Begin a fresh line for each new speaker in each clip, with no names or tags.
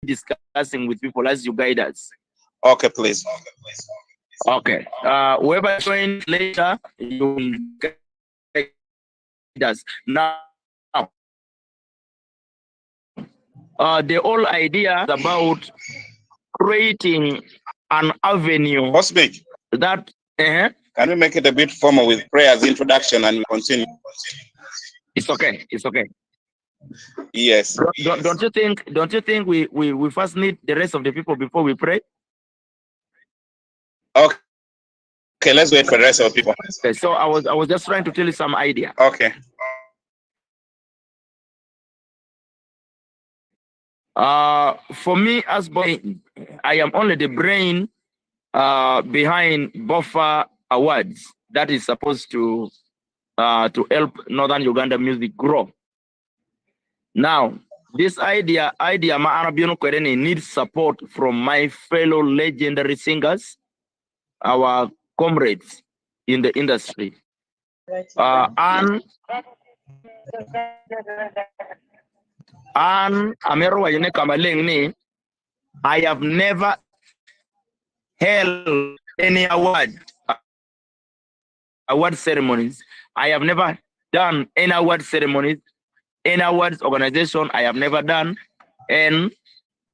discussing with people as you guide us.
Okay, please.
Okay. Whoever joins later, you will guide us. Now, the whole idea is about creating an avenue.
Bosmic,
that.
Can we make it a bit formal with prayers, introduction, and continue?
It's okay. It's okay.
Yes.
Don't you think? Don't you think we first need the rest of the people before we pray?
Okay. Okay, let's wait for the rest of the people.
Okay, so I was just trying to tell you some idea.
Okay.
For me as brain, I am only the brain behind Bofa Awards that is supposed to help Northern Uganda music grow. Now, this idea needs support from my fellow legendary singers, our comrades in the industry. And I have never held any award ceremonies. I have never done any award ceremonies, any awards organization I have never done, and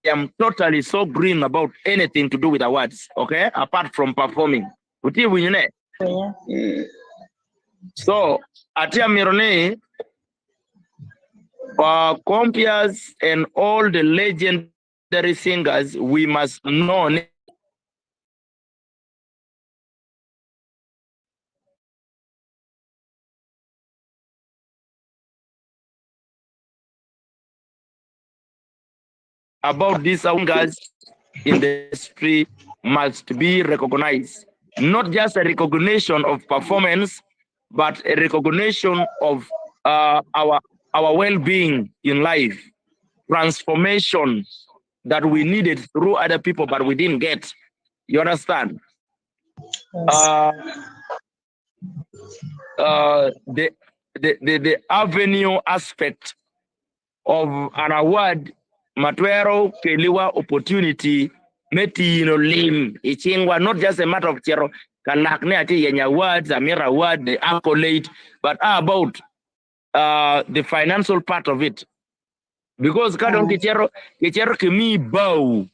I am totally so green about anything to do with awards, okay, apart from performing. So, Atia Mirone, compeers and all the legendary singers, we must know about these singers in the industry must be recognized. Not just a recognition of performance, but a recognition of our well-being in life, transformation that we needed through other people, but we didn't get. You understand? Yes. The avenue aspect of an award, Matwero Keliwa opportunity, Metino Lim, Ichingwa, not just a matter of Chero, Kanakne ati Yenya awards, Amira award, the accolade, but about the financial part of it. Because Kadon Kichero Kimi bow,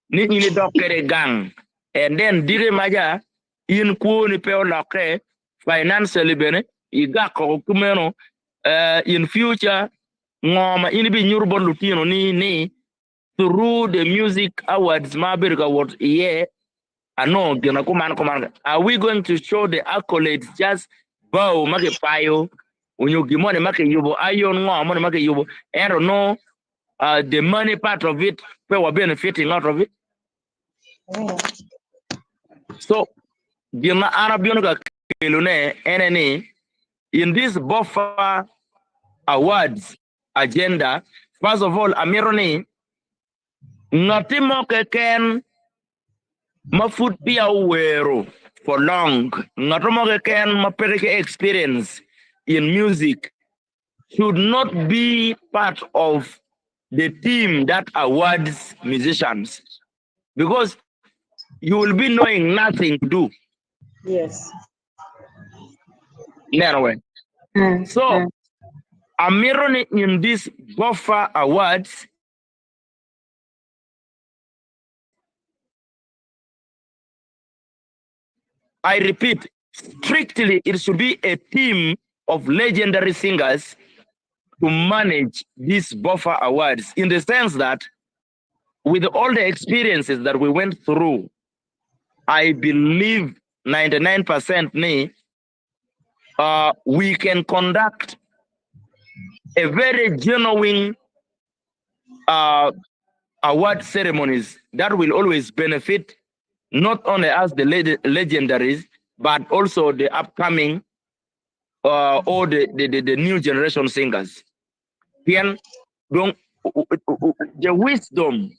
Nini Dokere gang, and then Dire Maja, in Kuni Peo Loke, financially bene iga ko kumeno in future ngoma ini bi nyurbo lutino ni through the music awards mabirga what yeah ano gina kuman are we going to show the accolades just bow make payo unyogi money make yubo ayon ngoma make yubo I don't know the money part of it we were benefiting out of it. So gina arabiono kelune eneni in this Bofa awards agenda. First of all, amironi ngatimo keken mafut pia uwero for long. Ngatomo keken mapereke experience in music should not be part of the team that awards musicians, because you will be knowing nothing to do.
Yes.
Anyway, so amironi in this Bofa awards I repeat, strictly, it should be a team of legendary singers to manage these Bofa awards, in the sense that with all the experiences that we went through, I believe 99% we can conduct a very genuine award ceremonies that will always benefit not only us, the legendaries, but also the upcoming or the new generation singers. Then, the wisdom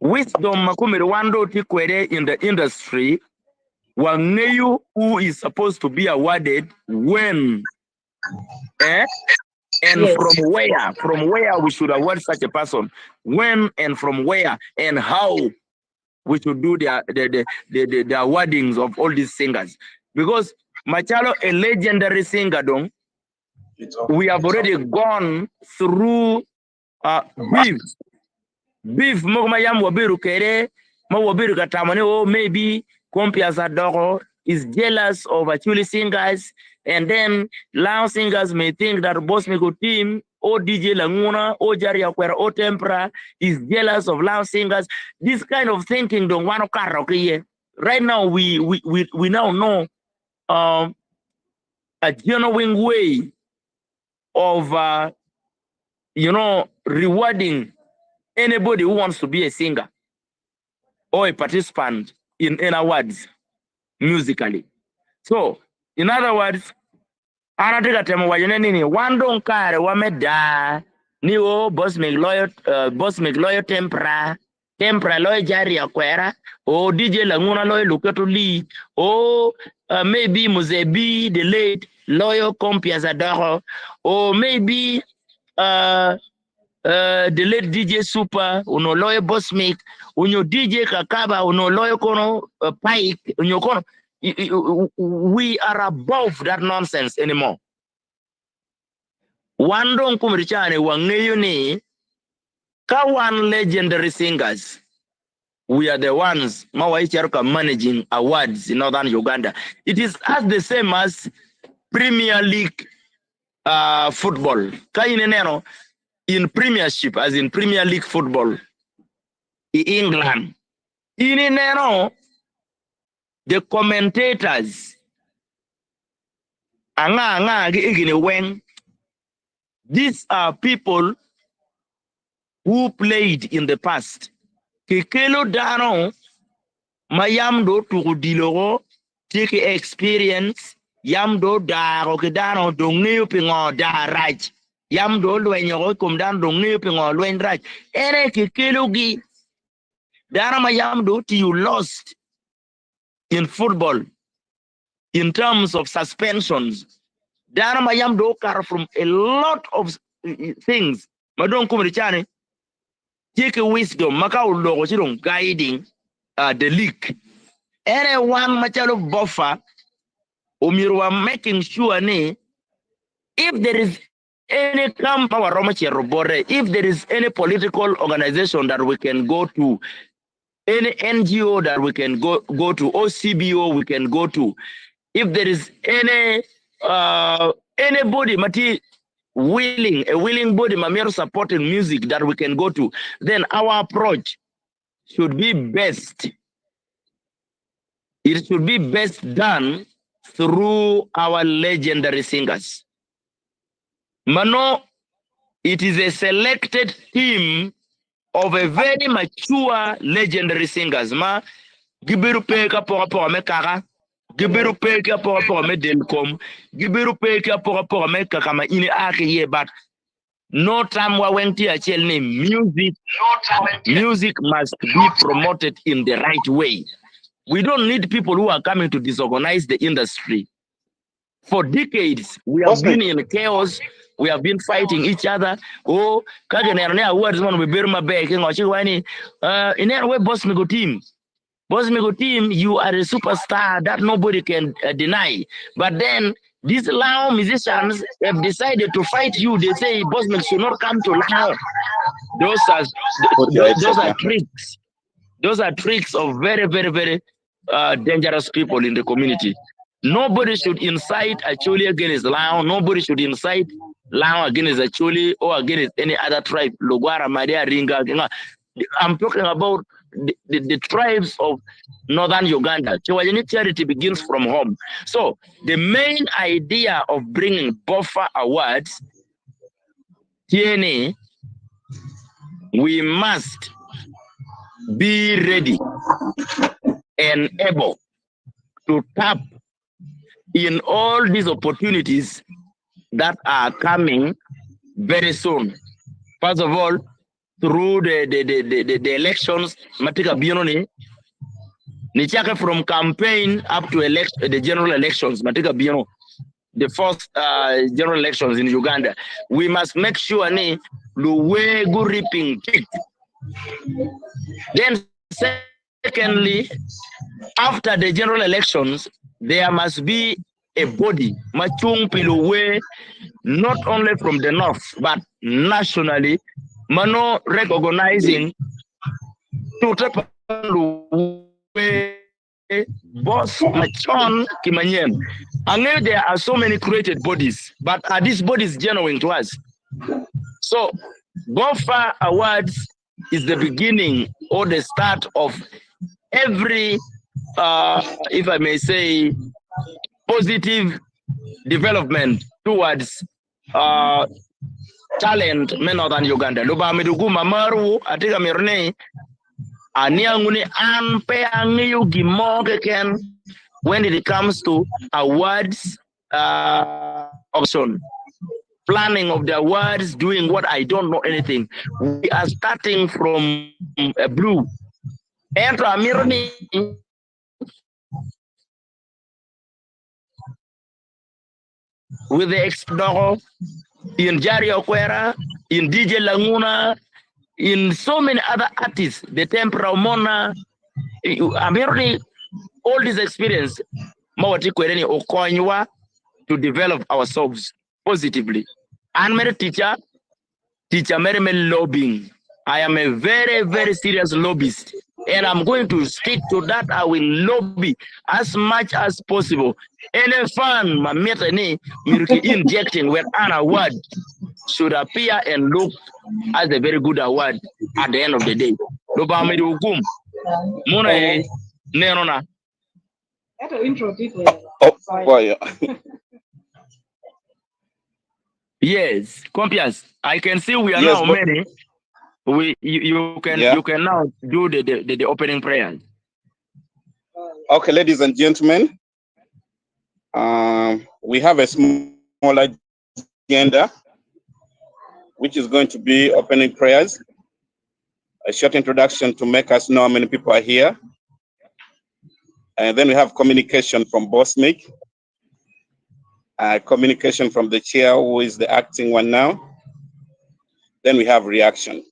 makumirwando tikwere in the industry, wangeyu who is supposed to be awarded when, and yes, from where we should award such a person, when and from where and how we should do the awardings of all these singers. Because Machalo, a legendary singer, we have already gone through beef momayam wabiru kere wabiru katamane, oh maybe Kompia Sadoko is jealous of actually singers, and then loud singers may think that Bosmic Otim or DJ Laguna or Jaria Kwera or Tempera is jealous of loud singers. This kind of thinking don't want to karaoke. Right now we now know a genuine way of rewarding anybody who wants to be a singer or a participant in awards musically. So, in other words, anataka temo wajene nini wando nkare wameda ni o Bosmic loyo tempera loyo Jaria Kwera o DJ Laguna loyo Luketo Lee o maybe Muzebi the late loyo Kompia Zadoro, or maybe the late DJ Super uno loyo Bosmic unyo DJ Kakaba uno loyo kono Pike unyo kono. We are above that nonsense anymore. Wando kumrichane wangeyo ni kawan legendary singers. We are the ones mawaicharuka managing awards in northern Uganda. It is as the same as Premier League football. Kaineneno in Premiership, as in Premier League football in England. Ineneno the commentators these are people who played in the past. Kekelo dano mayamdo tukudiloro take experience yamdo daro kedano dongneyo pingo da raj yamdo lwenyo kumdan dongneyo pingo lwen raj ere kekelo gi dano mayamdo you lost in football in terms of suspensions. Dana mayam do car from a lot of things. Madon kumrichane take a wisdom makau logo chirong guiding the league. Anyone machalo Bofa umirwa making sure ne if there is any if there is any political organization that we can go to, any NGO that we can go to, or CBO we can go to, If there is anybody, Mati, a willing body, Mamero supporting music that we can go to, then our approach should be best. It should be best done through our legendary singers. Mano, it is a selected team of a very mature legendary singers. Ma gibiru peka pora me kara, gibiru peka pora me delcom, gibiru peka pora me kakama ini ye, but no time wa wenti achel name music must be promoted in the right way. We don't need people who are coming to disorganize the industry. For decades, we have been in chaos. We have been fighting each other. Oh, awards man we bear my back. In way, Bosmic Otim. Bosmic Otim, you are a superstar that nobody can deny. But then these Lao musicians have decided to fight you. They say Bosmic should not come to Lao. Those are tricks. Those are tricks of very, very, very dangerous people in the community. Nobody should incite Acholi against Lao. Nobody should incite Lao against Acholi or against any other tribe. Logwara, Maria, Ringa. I'm talking about the tribes of northern Uganda. Chewajini charity begins from home. So the main idea of bringing Bofa Awards, TNA, we must be ready and able to tap in all these opportunities that are coming very soon. First of all, through the elections, Matika Biononi, Nichaka from campaign up to the general elections, Matika Biono, the first general elections in Uganda. We must make sure the way good reaping kick. Then secondly, after the general elections, there must be a body, Machung Piluwe, not only from the north, but nationally, Mano recognizing Boss Machon Kimanyen. And then there are so many created bodies, but are these bodies genuine to us? So, Bofa Awards is the beginning or the start of every, if I may say, positive development towards talent men than Uganda. Luba midugu mamaru atika mirne anianguni ampe angiyu gimoge ken when it comes to awards option. Planning of the awards, doing what I don't know anything. We are starting from a blue. And Amirni with the explore in Jari Okwera, in DJ Laguna, in so many other artists, the Tempera Mona, Amirni, all this experience, Mawati Kwereni Okonywa, to develop ourselves positively. I'm a teacher Mary lobbying. I am a very, very serious lobbyist. And I'm going to stick to that. I will lobby as much as possible. Any fund, my injecting with an award should appear and look as a very good award at the end of the day. Yes, Compias. I can see we are now many. You can now do the opening prayer.
Okay, ladies and gentlemen, we have a small agenda, which is going to be opening prayers, a short introduction to make us know how many people are here, and then we have communication from Bosmic, communication from the chair, who is the acting one now. Then we have reaction.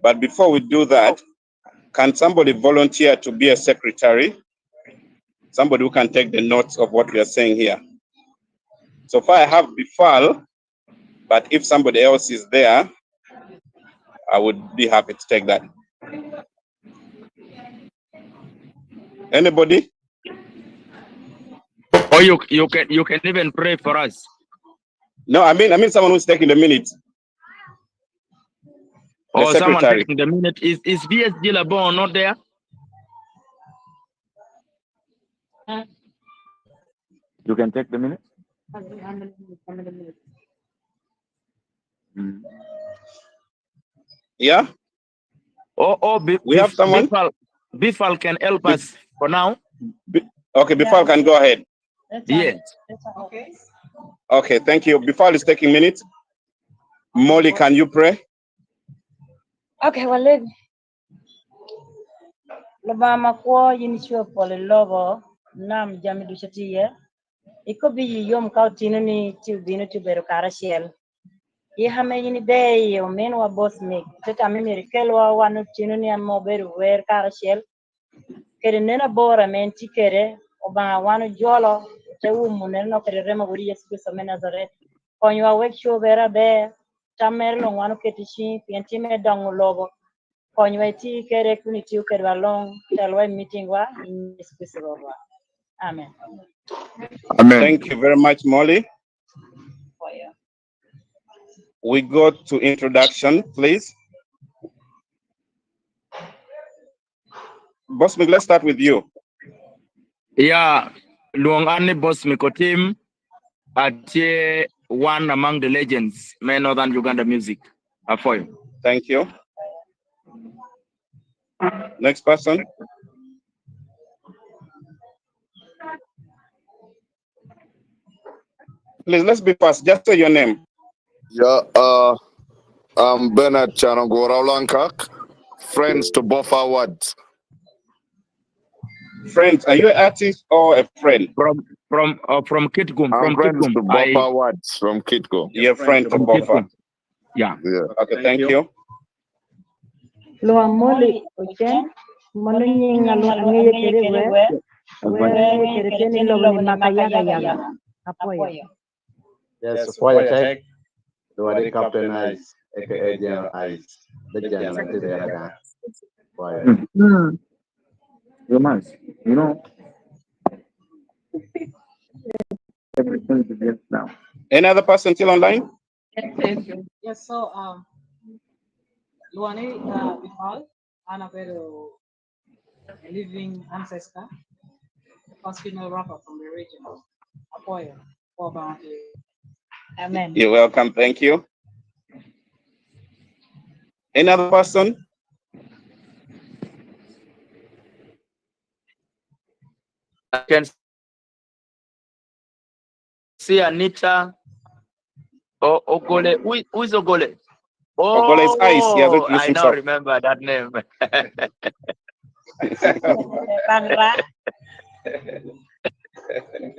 But before we do that, can somebody volunteer to be a secretary? Somebody who can take the notes of what we are saying here. So far I have Bifal, but if somebody else is there, I would be happy to take that. Anybody?
Or you can even pray for us.
No, I mean someone who's taking the minutes.
Or someone
secretary.
taking the minute. Is VSG Labon not there? You can take the minute.
Yeah.
We
have someone.
Bifal can help us for now.
Okay, Bifal can go ahead.
Yes.
Okay.
Okay, thank you. Bifal is taking minutes. Molly, can you pray?
Okay, well, Labama ko yinisho pole logo nam jami du chatiye. Iko bi yom kau tinuni tu binu tu beru karasiel. Ye hame yini be yo men wa Bosmic. Teta mimi kelwa wanu tinuni amo beru wer karasiel. Kere nena bora men tikere oba wanu jolo te umu no kere rema wuri Yesu Kristo Nazaret. Konywa wek show bera be tamer long wanu ketishi pientime dangu logo. Konywa ti kere kuni tiu kere balong telwa meeting wa Yesu Kristo Baba. Amen.
Amen.
Thank you very much, Molly. We go to introduction, please. Bosmic, let's start with you.
Yeah, Luangani Bosmic Otim at one among the legends, men Northern Uganda music. Afoy.
Thank you. Next person. Please, let's be fast. Just say your name.
Yeah, I'm Bernard Chanogora Lankak, friends to Bofa Words.
Friends, are you an artist or a friend?
From Kitgum.
I'm
from
friends
Kitgum.
to Bofa Words from Kitgum.
You're a friend to Bofa.
Yeah.
Okay, thank you.
Luang moli ochen molenyi ngalo kere we kere teni logo ni makayaga yaga. Apoyo.
Yes, fire check. The captain eyes, aka general eyes. The general to the other. Fire.
Romance, you know. Everything begins now.
Any other person still online?
Yes, so Luani Bifal, Annabelle, living ancestor, first female rapper from the region. Apoyo, for bounty. Amen.
You're welcome. Thank you. Any other person?
I can see Anita or Ogole. Who is Ogole? Oh,
Ogole is Ice. He has introduced
I now
himself.
remember that name.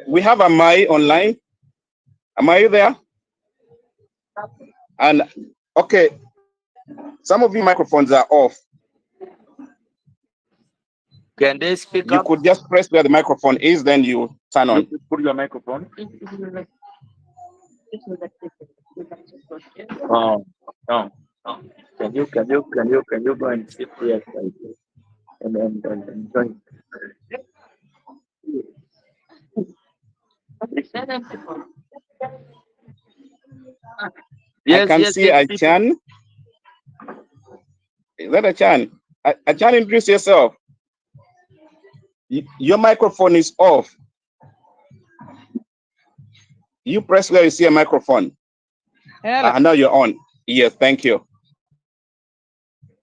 We have Amai online. Am I there? And okay, some of your microphones are off.
Can they speak
You
up?
could just press where the microphone is, then you turn on.
Put your microphone. Oh, no. Can you go and sit here and join?
I can see Achan. Is that Achan? Achan, introduce yourself. Your microphone is off. You press where you see a microphone. Now you're on. Yes, thank you.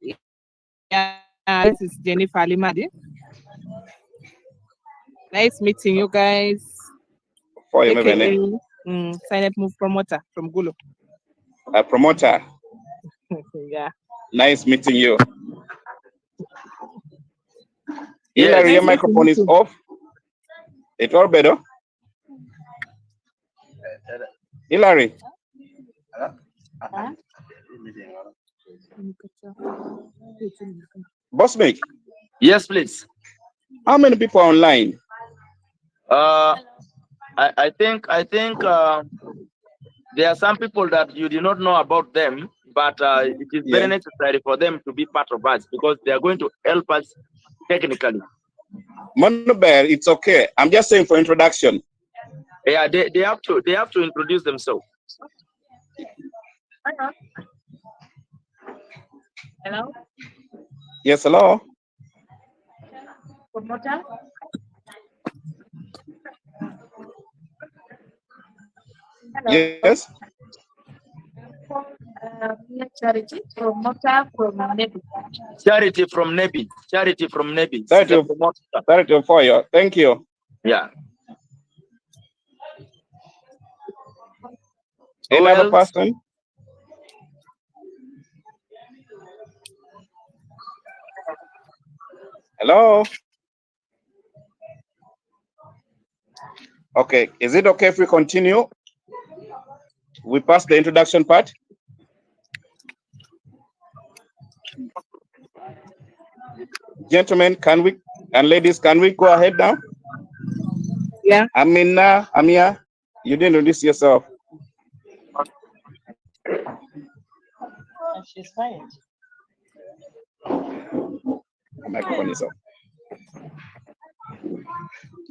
This is Jennifer Alimadi. Nice meeting you guys.
For you,
Silent Move promoter from Gulu.
A promoter.
Yeah.
Nice meeting you.
Yes.
Hilary, your microphone is off. It's all better. Hilary. Bosmic.
Yes, please.
How many people are online?
I think there are some people that you do not know about them, but it is very necessary for them to be part of us because they are going to help us technically.
Monobear, it's okay. I'm just saying for introduction.
Yeah, they have to introduce themselves.
Hello?
Yes, hello.
Promoter? Hello.
Yes.
Charity, promoter from Nebi.
Charity from Nebi. Charity from Nebi.
Charity for you. Thank you.
Yeah.
Any other person? Hello. Okay. Is it okay if we continue? We pass the introduction part. Gentlemen, and ladies, can we go ahead now?
Yeah.
Amia, you didn't introduce yourself.
She's fine.
Microphone is off.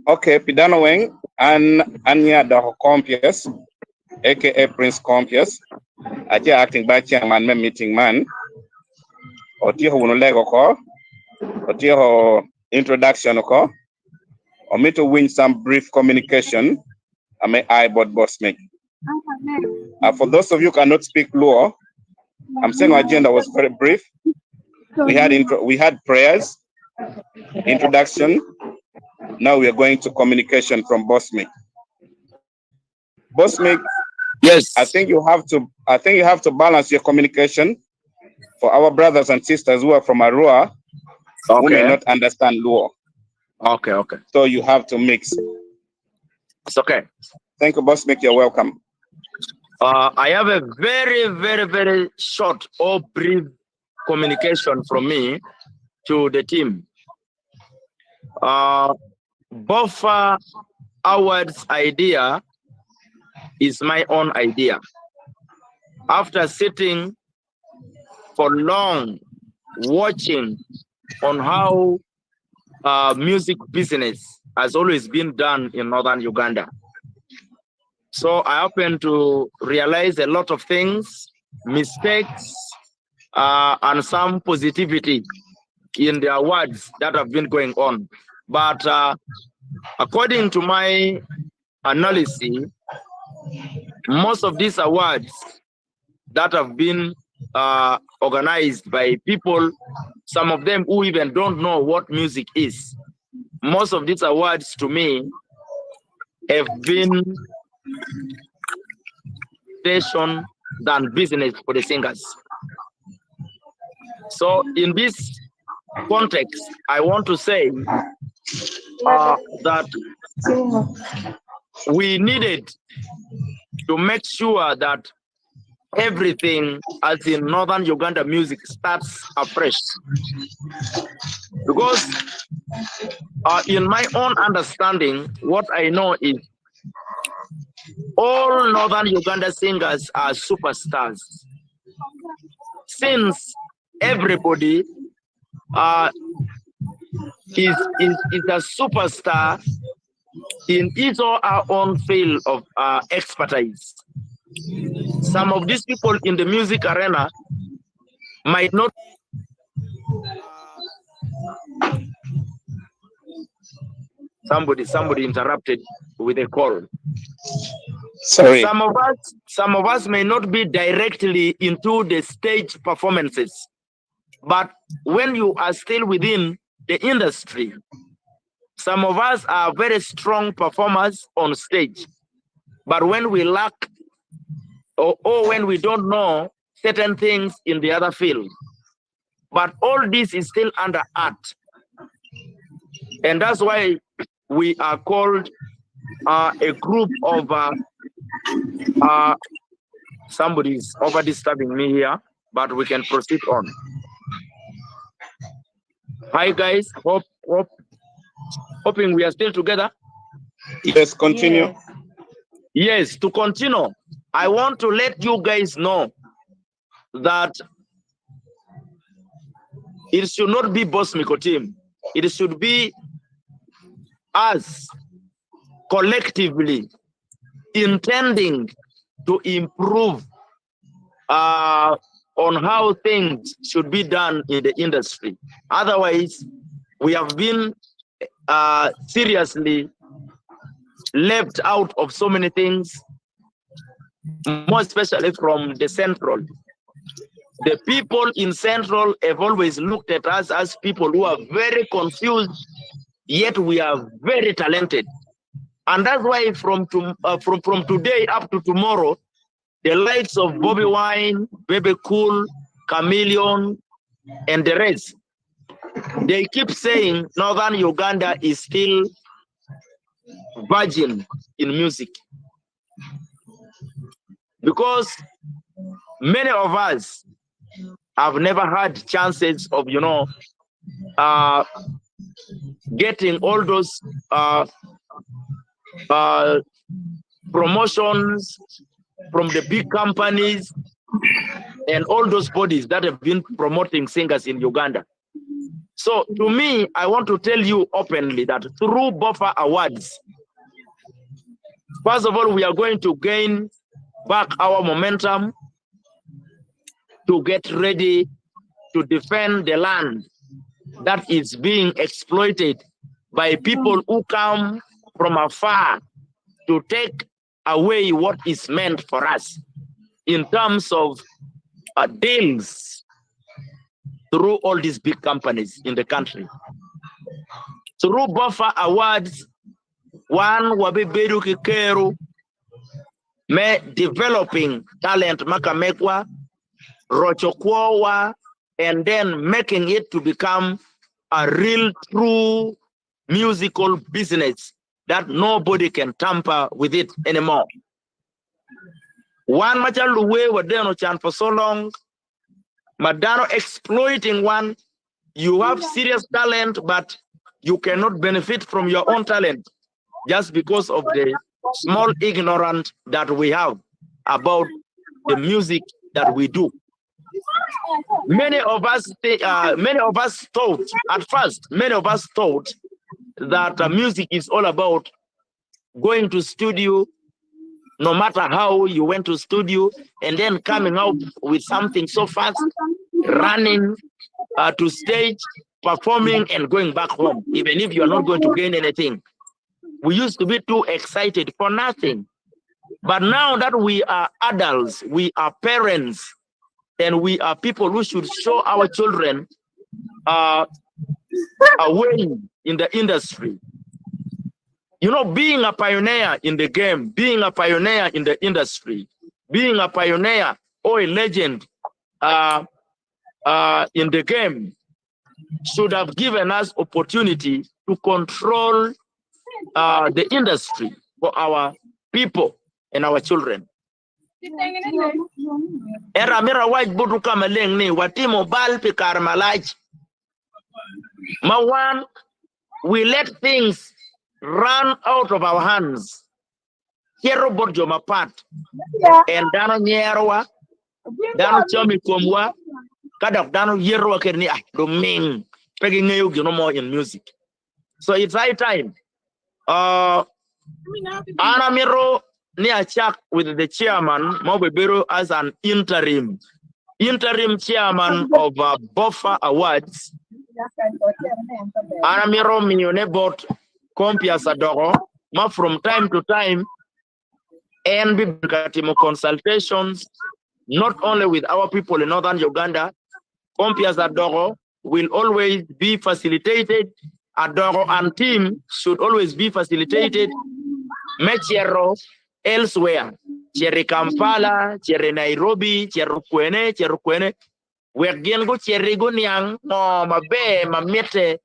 Okay, Pidano Weng and Anya Daho Compius, aka Prince Compius, Aja acting by chairman meeting man, Otiho Wunolego call, Otiho introduction call, or me to win some brief communication. I may iBot Bosmic. For those of you who cannot speak Luo, I'm saying our agenda was very brief. We had prayers, introduction. Now we are going to communication from Bosmic. Bosmic,
yes.
I think you have to balance your communication for our brothers and sisters who are from Arua, who may not understand Luo.
Okay.
So you have to mix.
It's okay.
Thank you, Bosmic. You're welcome.
I have a very, very, very short or brief communication from me to the team. Bofa Awards idea is my own idea. After sitting for long, watching on how music business has always been done in northern Uganda. So I happen to realize a lot of things, mistakes, and some positivity in the awards that have been going on. But according to my analysis, most of these awards that have been organized by people, some of them who even don't know what music is, most of these awards to me have been station than business for the singers. So in this context, I want to say that we needed to make sure that everything as in northern Uganda music starts afresh. Because in my own understanding, what I know is all northern Uganda singers are superstars. Since everybody is a superstar in his or our own field of expertise. Some of these people in the music arena might not. Somebody interrupted with a call.
Sorry.
Some of us may not be directly into the stage performances, but when you are still within the industry, some of us are very strong performers on stage. But when we lack or when we don't know certain things in the other field, but all this is still under art. And that's why we are called a group of somebody's over disturbing me here, but we can proceed on. Hi guys, hoping we are still together.
Yes, continue.
Yes, to continue, I want to let you guys know that it should not be Bosmic Otim. It should be us collectively intending to improve on how things should be done in the industry. Otherwise, we have been seriously left out of so many things, more especially from the central. The people in central have always looked at us as people who are very confused, yet we are very talented. And that's why from today up to tomorrow, the likes of Bobby Wine, Baby Cool, Chameleon, and the rest, they keep saying Northern Uganda is still virgin in music. Because many of us have never had chances of, getting all those promotions from the big companies and all those bodies that have been promoting singers in Uganda. So to me, I want to tell you openly that through Bofa Awards, first of all, we are going to gain back our momentum to get ready to defend the land that is being exploited by people who come from afar to take away what is meant for us in terms of deals through all these big companies in the country. Through Bofa Awards, one wabi beru kikeru me developing talent makamekwa, rochokwa, and then making it to become a real true musical business that nobody can tamper with it anymore. One machaluwe wadeno chan for so long, Madano exploiting one, you have serious talent, but you cannot benefit from your own talent just because of the small ignorance that we have about the music that we do. Many of us thought at first, that music is all about going to studio, no matter how you went to studio, and then coming out with something so fast, running to stage, performing, and going back home, even if you are not going to gain anything. We used to be too excited for nothing. But now that we are adults, we are parents, and we are people who should show our children a way in the industry. You know, being a pioneer in the game, being a pioneer in the industry, being a pioneer or a legend in the game should have given us opportunity to control the industry for our people and our children. Era mira waj budu kama leng ni watimo bal pikar malaj. Mawan, we let things run out of our hands. Hero borjo mapat. And dano nyerwa, dano chomi komwa, kadak dano yerwa kerni doming, pegging you no more in music. So it's high time. Anamiro ni achak with the chairman, Mobebero, as an interim chairman of Bofa Awards. Anamiro minyone bot kompia sadoro, ma from time to time, and be consultations, not only with our people in Northern Uganda. Kompia sadoro will always be facilitated. Adoro and team should always be facilitated. Mechero elsewhere. Chere Kampala, chere Nairobi, chere Kwene. We're going go chere go nyang no mabe mamete.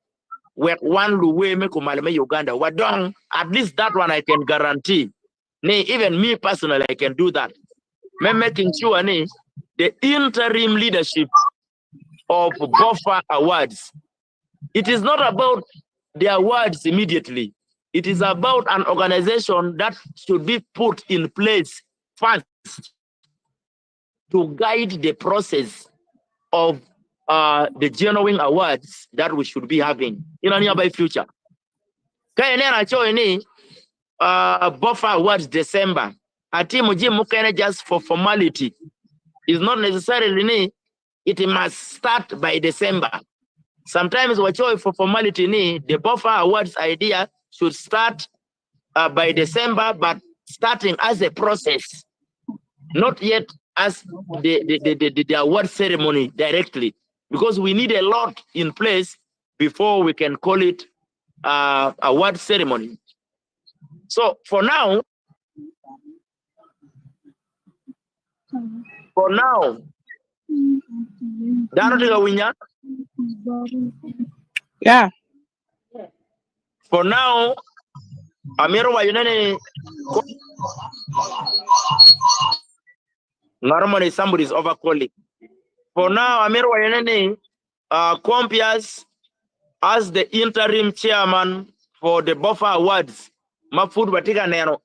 We're one luwe me kumaleme Uganda. Wadong, at least that one I can guarantee. Nay, even me personally, I can do that. Me making sure the interim leadership of Bofa Awards. It is not about the awards immediately. It is about an organization that should be put in place first to guide the process of the genuine awards that we should be having in a nearby future. Bofa Awards December. Ati muji mukene just for formality. It's not necessarily it must start by December. Sometimes what you for formality the Bofa Awards idea should start by December, but starting as a process, not yet as the award ceremony directly, because we need a lot in place before we can call it award ceremony. So for now,
Yeah.
For now, Amiro Wayunene normally somebody is overcalling. For now, Amiro Wayunene Compias as the interim chairman for the Bofa Awards. Mafud Batika Nero.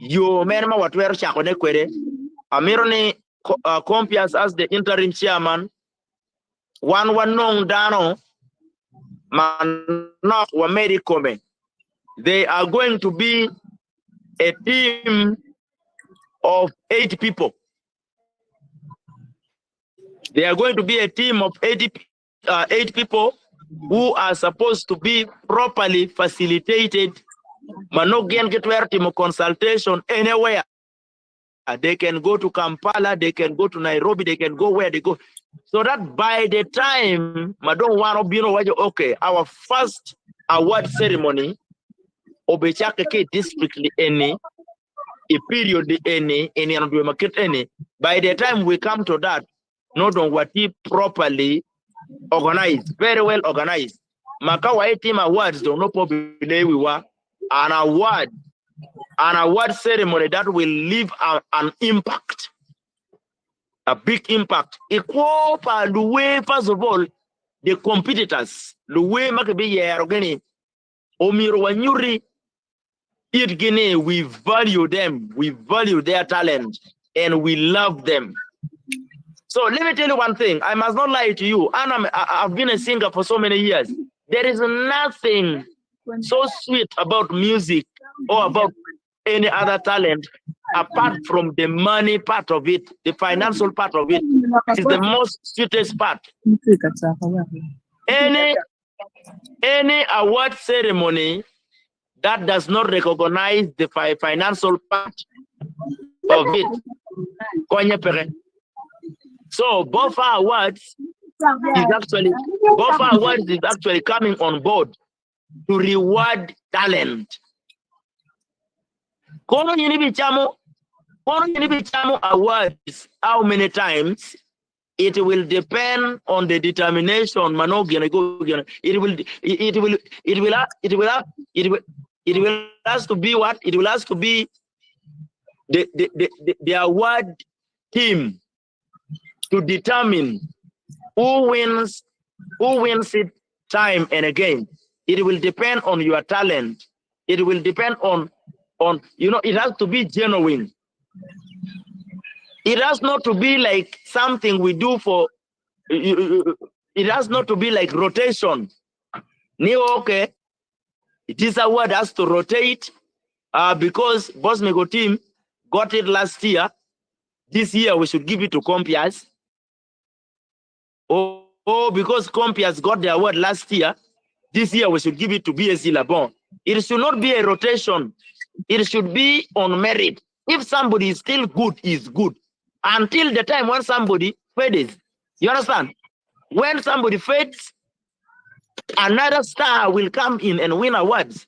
You menma watwero chakone kwere. Amiro ni Compias as the interim chairman. One nong dano manok wa meri kome. They are going to be a team of 8 people. They are going to be a team of 8 people who are supposed to be properly facilitated. Manogian get where team consultation anywhere. They can go to Kampala, they can go to Nairobi, they can go where they go. So that by the time Madon Wano okay, our first award ceremony, Obechake district any a period any market any. By the time we come to that, not on what he properly organized, very well organized. Makawa team awards don't know probably we were an award ceremony that will leave an impact, a big impact. Equal the way, first of all, the competitors, the way Makabi Yerogeni, Omiro Wanyuri, Guinea, we value them, we value their talent, and we love them. So let me tell you one thing. I must not lie to you. And I've been a singer for so many years. There is nothing so sweet about music or about any other talent apart from the money part of it, the financial part of it. Is the most sweetest part. Any award ceremony that does not recognize the financial part of it. So Bofa Awards is actually coming on board to reward talent. Kono Yinibichamo Awards, how many times? It will depend on the determination. It will have to be what? It will have to be the award team to determine who wins it time and again. It will depend on your talent. It will depend on it has to be genuine. It has not to be like something we do for, it has not to be like rotation. Okay, this award has to rotate because Bosmic Otim got it last year. This year we should give it to Compias. Because Compias got the award last year, this year we should give it to BSC Labon. It should not be a rotation. It should be on merit. If somebody is still good, is good. Until the time when somebody fades. You understand? When somebody fades, another star will come in and win awards.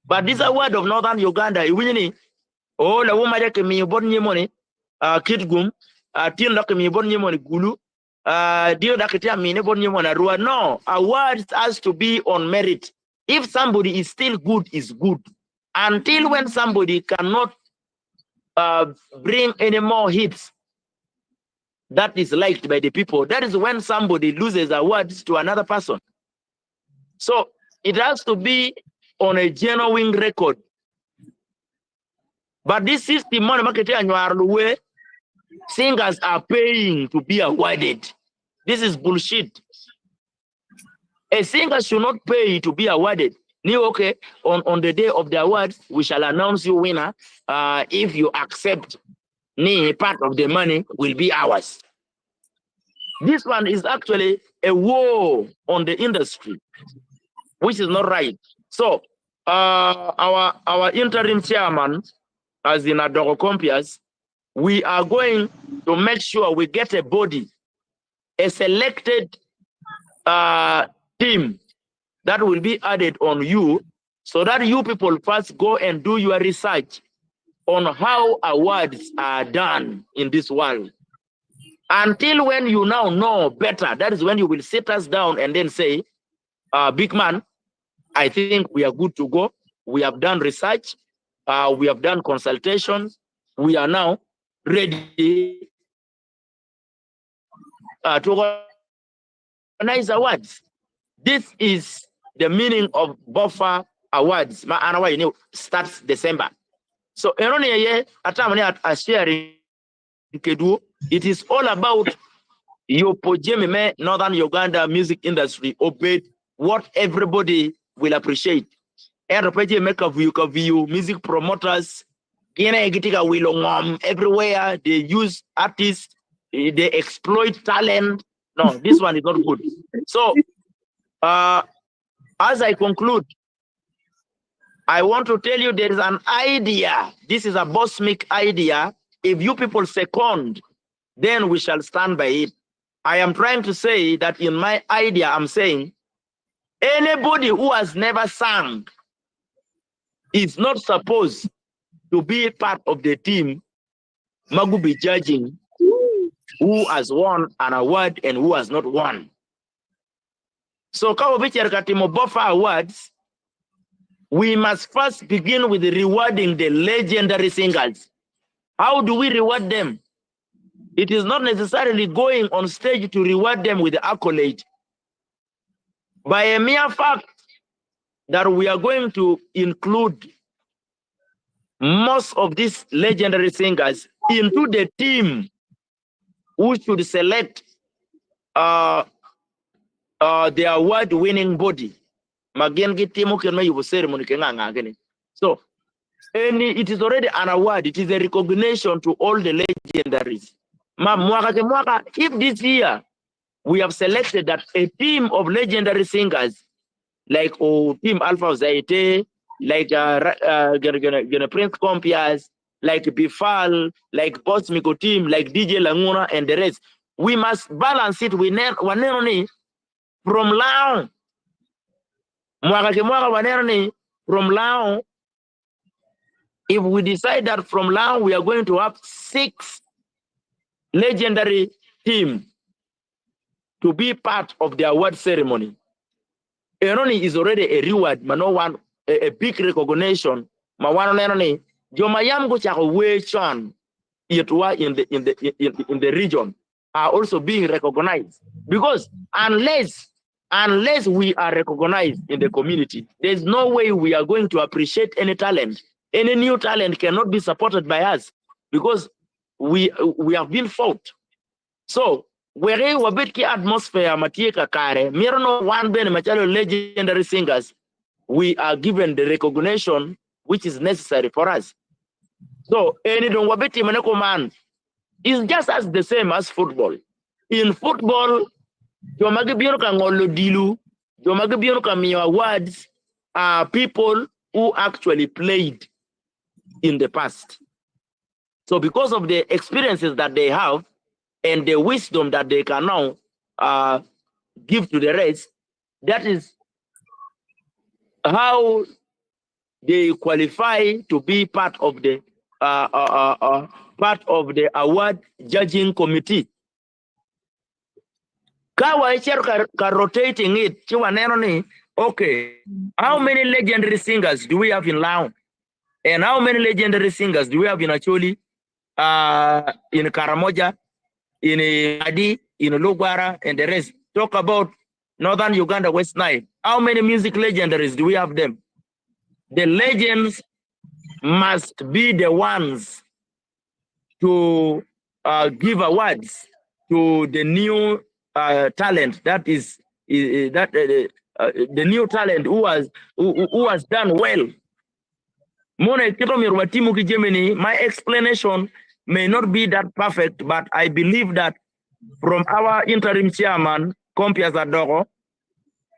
But this award of Northern Uganda, you winning. Oh, the woman that me born money, Kitgum, Till Lock me born money, Gulu, Deal Dakatia me born money, Rua. No, awards has to be on merit. If somebody is still good, is good. Until when somebody cannot bring any more hits that is liked by the people, that is when somebody loses awards to another person. So it has to be on a genuine record. But this system, way singers are paying to be awarded. This is bullshit. A singer should not pay to be awarded. Okay, on the day of the awards, we shall announce you winner. If you accept, part of the money will be ours. This one is actually a war on the industry, which is not right. So our interim chairman, as in Adogo Compias, we are going to make sure we get a body, a selected team that will be added on you, so that you people first go and do your research on how awards are done in this world. Until when you now know better, that is when you will sit us down and then say, big man, I think we are good to go. We have done research. We have done consultations. We are now ready to organize awards. This is the meaning of Bofa Awards. Starts December. So, it is all about your Pojemime Northern Uganda music industry obeyed what everybody will appreciate. Music promoters, everywhere they use artists, they exploit talent. No, this one is not good. So, as I conclude, I want to tell you there is an idea. This is a Bosmic idea. If you people second, then we shall stand by it. I am trying to say that in my idea, I'm saying anybody who has never sung is not supposed to be part of the team Magu be judging who has won an award and who has not won. So Bofa Awards, we must first begin with rewarding the legendary singers. How do we reward them? It is not necessarily going on stage to reward them with the accolade. By a mere fact that we are going to include most of these legendary singers into the team who should select the award-winning body. So, it is already an award. It is a recognition to all the legendaries. If this year we have selected that a team of legendary singers like Otim Alpha Zaite, like Prince Compias, like Bifal, like Bosmic Otim, like DJ Languna, and the rest, we must balance it with from Lao. From Lao, if we decide that from Lao we are going to have 6 legendary teams to be part of the award ceremony, Eroni is already a reward, but no one a big recognition. Jomayam in the region are also being recognized, because unless we are recognized in the community, there's no way we are going to appreciate any talent. Any new talent cannot be supported by us, because we have been fought. So where wabitki atmosphere matieka kare, mirono one ben machalo legendary singers, we are given the recognition which is necessary for us. So any don wabiti maneko man is just as the same as football. In football, awards are people who actually played in the past. So because of the experiences that they have and the wisdom that they can now give to the rest, that is how they qualify to be part of the award judging committee. Rotating it, okay, how many legendary singers do we have in Lao? And how many legendary singers do we have in Acholi, in Karamoja, in Adi, in Lugwara, and the rest? Talk about Northern Uganda, West Nile. How many music legendaries do we have them? The legends must be the ones to give awards to the new talent that is the new talent who has done well. My explanation may not be that perfect, but I believe that from our interim chairman, Kompias Adogo,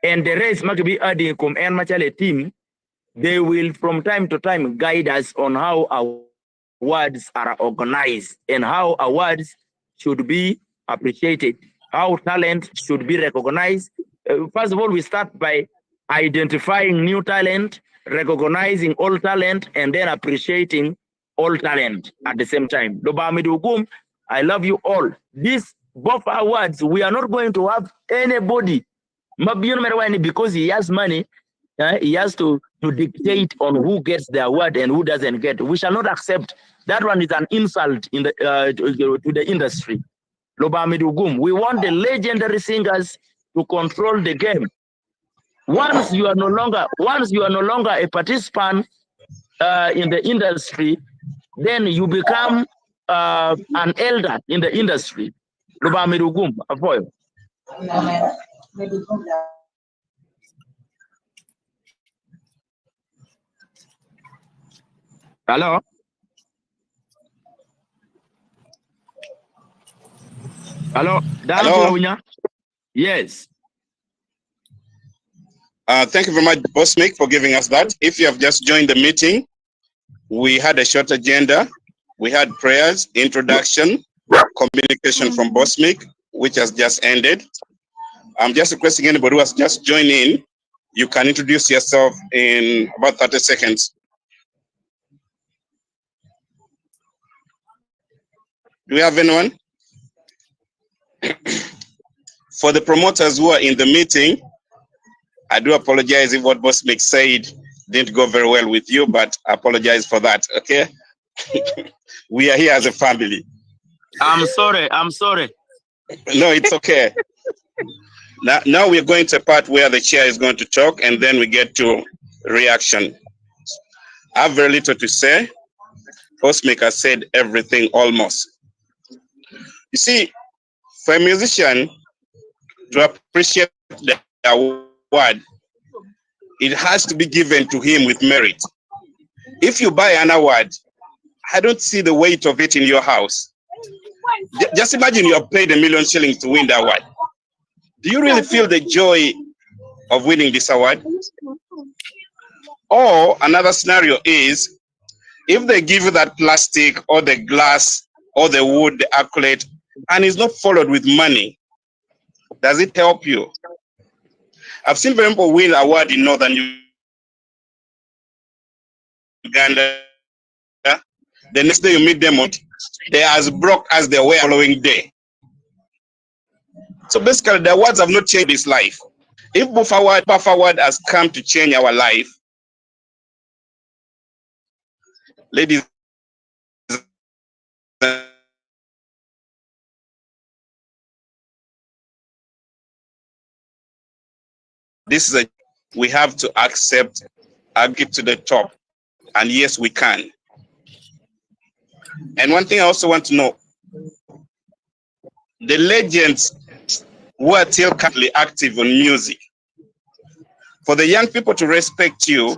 and the rest might be adding and Machale team, they will from time to time guide us on how awards are organized and how awards should be appreciated, how talent should be recognized. First of all, we start by identifying new talent, recognizing all talent, and then appreciating all talent at the same time. Lobamidugum, I love you all. These Bofa awards, we are not going to have anybody because he has money. He has to dictate on who gets the award and who doesn't get. We shall not accept that. One is an insult in the to the industry. We want the legendary singers to control the game. Once you are no longer a participant in the industry, then you become an elder in the industry. Hello? Hello?
Hello?
Yes.
Thank you very much, Bosmic, for giving us that. If you have just joined the meeting, we had a short agenda. We had prayers, introduction, communication from Bosmic, which has just ended. I'm just requesting anybody who has just joined in, you can introduce yourself in about 30 seconds. Do we have anyone? For the promoters who are in the meeting, I do apologize if what Bosmic said didn't go very well with you, but I apologize for that, okay? We are here as a family.
I'm sorry.
No, it's okay. Now we're going to a part where the chair is going to talk, and then we get to reaction. I have very little to say. Bosmic has said everything almost. You see, for a musician to appreciate the award, it has to be given to him with merit. If you buy an award, I don't see the weight of it in your house. Just imagine you have paid $1 million shillings to win the award. Do you really feel the joy of winning this award? Or another scenario is, if they give you that plastic or the glass or the wood, the accolade, and it's not followed with money, does it help you? I've seen people win award in Northern Uganda. The next day you meet them, they're as broke as they were the following day. So basically, the awards have not changed this life. If Bofa Award has come to change our life, ladies this is we have to accept and get to the top. And yes, we can. And one thing I also want to know, the legends who are still currently active on music, for the young people to respect you,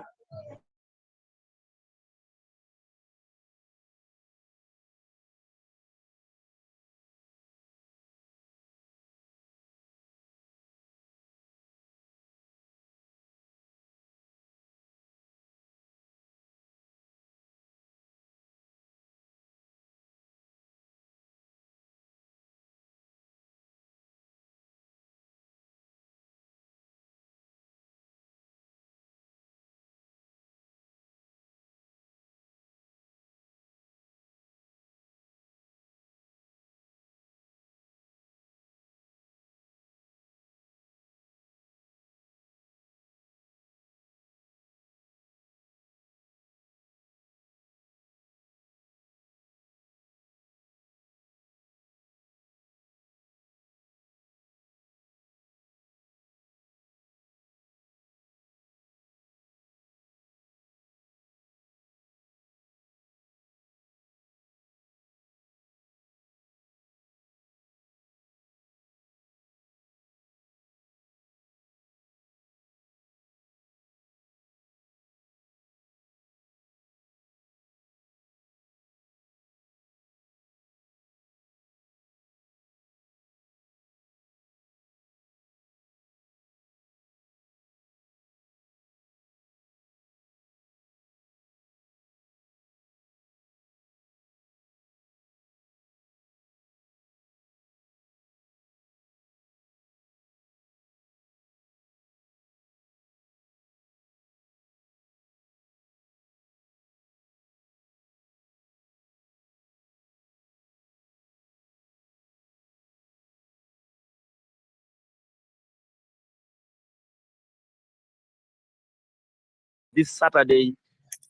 this Saturday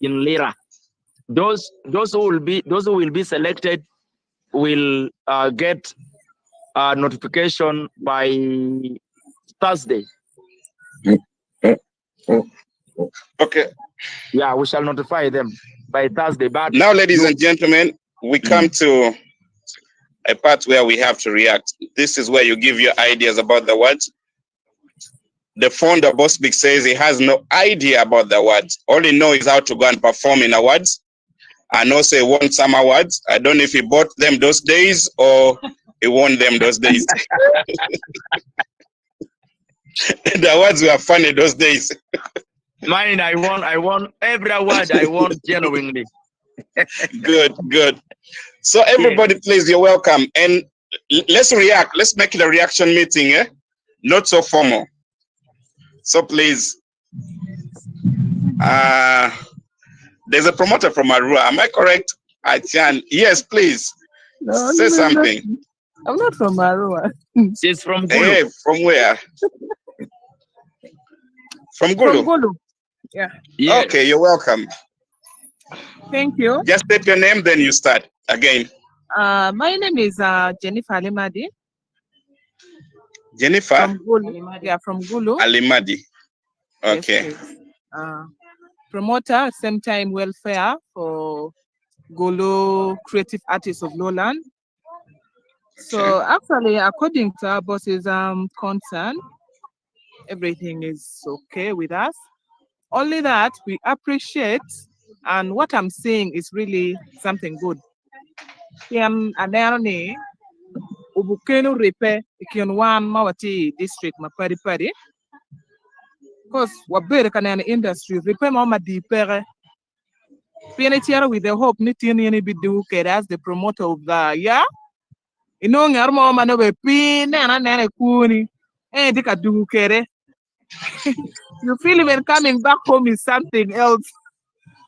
in Lira. Those who will be selected will get a notification by Thursday.
Okay.
Yeah, we shall notify them by Thursday. But
now, ladies and gentlemen, we come to a part where we have to react. This is where you give your ideas about the words. The founder, Bosmic, says he has no idea about the awards. All he knows is how to go and perform in awards. And also he won some awards. I don't know if he bought them those days or he won them those days. The awards were funny those days.
Mine, I won every award. I won genuinely.
Good. So everybody, please, you're welcome. And let's react. Let's make it a reaction meeting, not so formal. So please, there's a promoter from Arua. Am I correct? Yes, please.
No,
say something.
I'm not from Arua.
She's from Gulu.
Hey, from where? From Gulu?
From Gulu. Yeah.
Yes.
Okay, you're welcome.
Thank you.
Just state your name, then you start again.
My name is Jennifer Alimadi.
Jennifer?
From Gulu. Yeah, from Gulu.
Alimadi. Okay.
Yes, promoter, same time welfare for Gulu Creative Artists of Lowland. So actually, according to our boss's concern, everything is okay with us. Only that we appreciate, and what I'm saying is really something good. Anani ubukenu repe ikion mawati district mapari pari. Because wabere kanana industry repe mama dipere. PNHR with the hope nitini any bidu as the promoter of the year. Inong armo manobe pin and kuni. Dika do kere. You feel even coming back home is something else.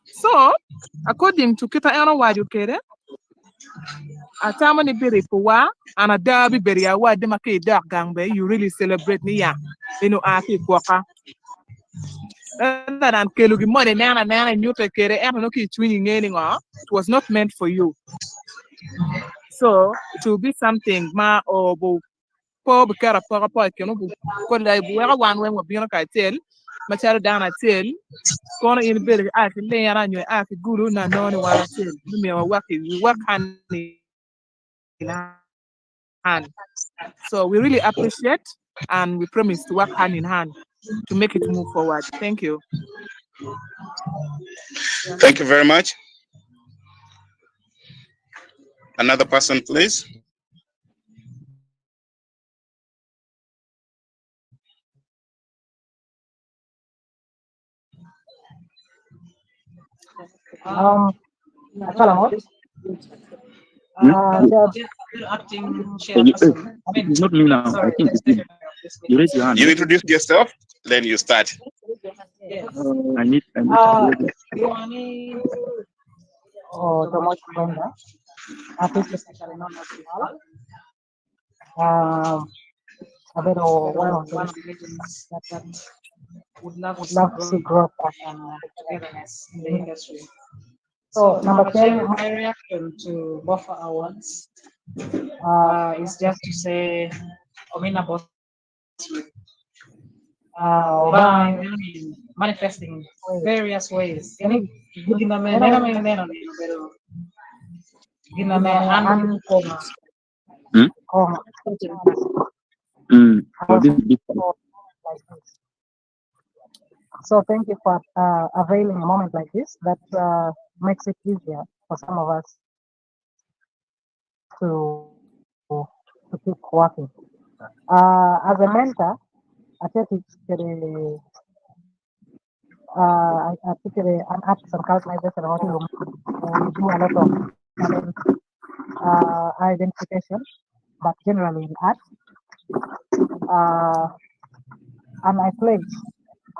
So, according to Kita Eno Waju Kere, a tamani beri puwa, and a derby beri awa demake dark gangbe, you really celebrate niya. Aki kwaka. Rather than kelugi money nana and you take care and no twinning anymore, it was not meant for you. So, it will be something ma or po bukara para keno ko dai buwa wan wen wo bino ka tel machar dana tel kono in bel ak le yana nyo ak guru na no ni wala tel me work hand in hand. So we really appreciate and we promise to work hand in hand to make it move forward. Thank you.
Thank you very much. Another person, please.
Acting chairperson.
It's not me now. I think it's you. You raise your hand.
You introduce yourself, then you start.
Yes.
I need
Tomosh Brenda, artist especially known as Nile. One of the legends that would love to see growth and togetherness in the industry. So number 10, my reaction to Bofa Awards is just to say, Omina Bosmic, by manifesting various ways. So thank you for availing a moment like this that makes it easier for some of us to keep working. As a mentor, I take it I took an arts and culture organization Otim. We do a lot of talent identification, but generally in art. And I pledge,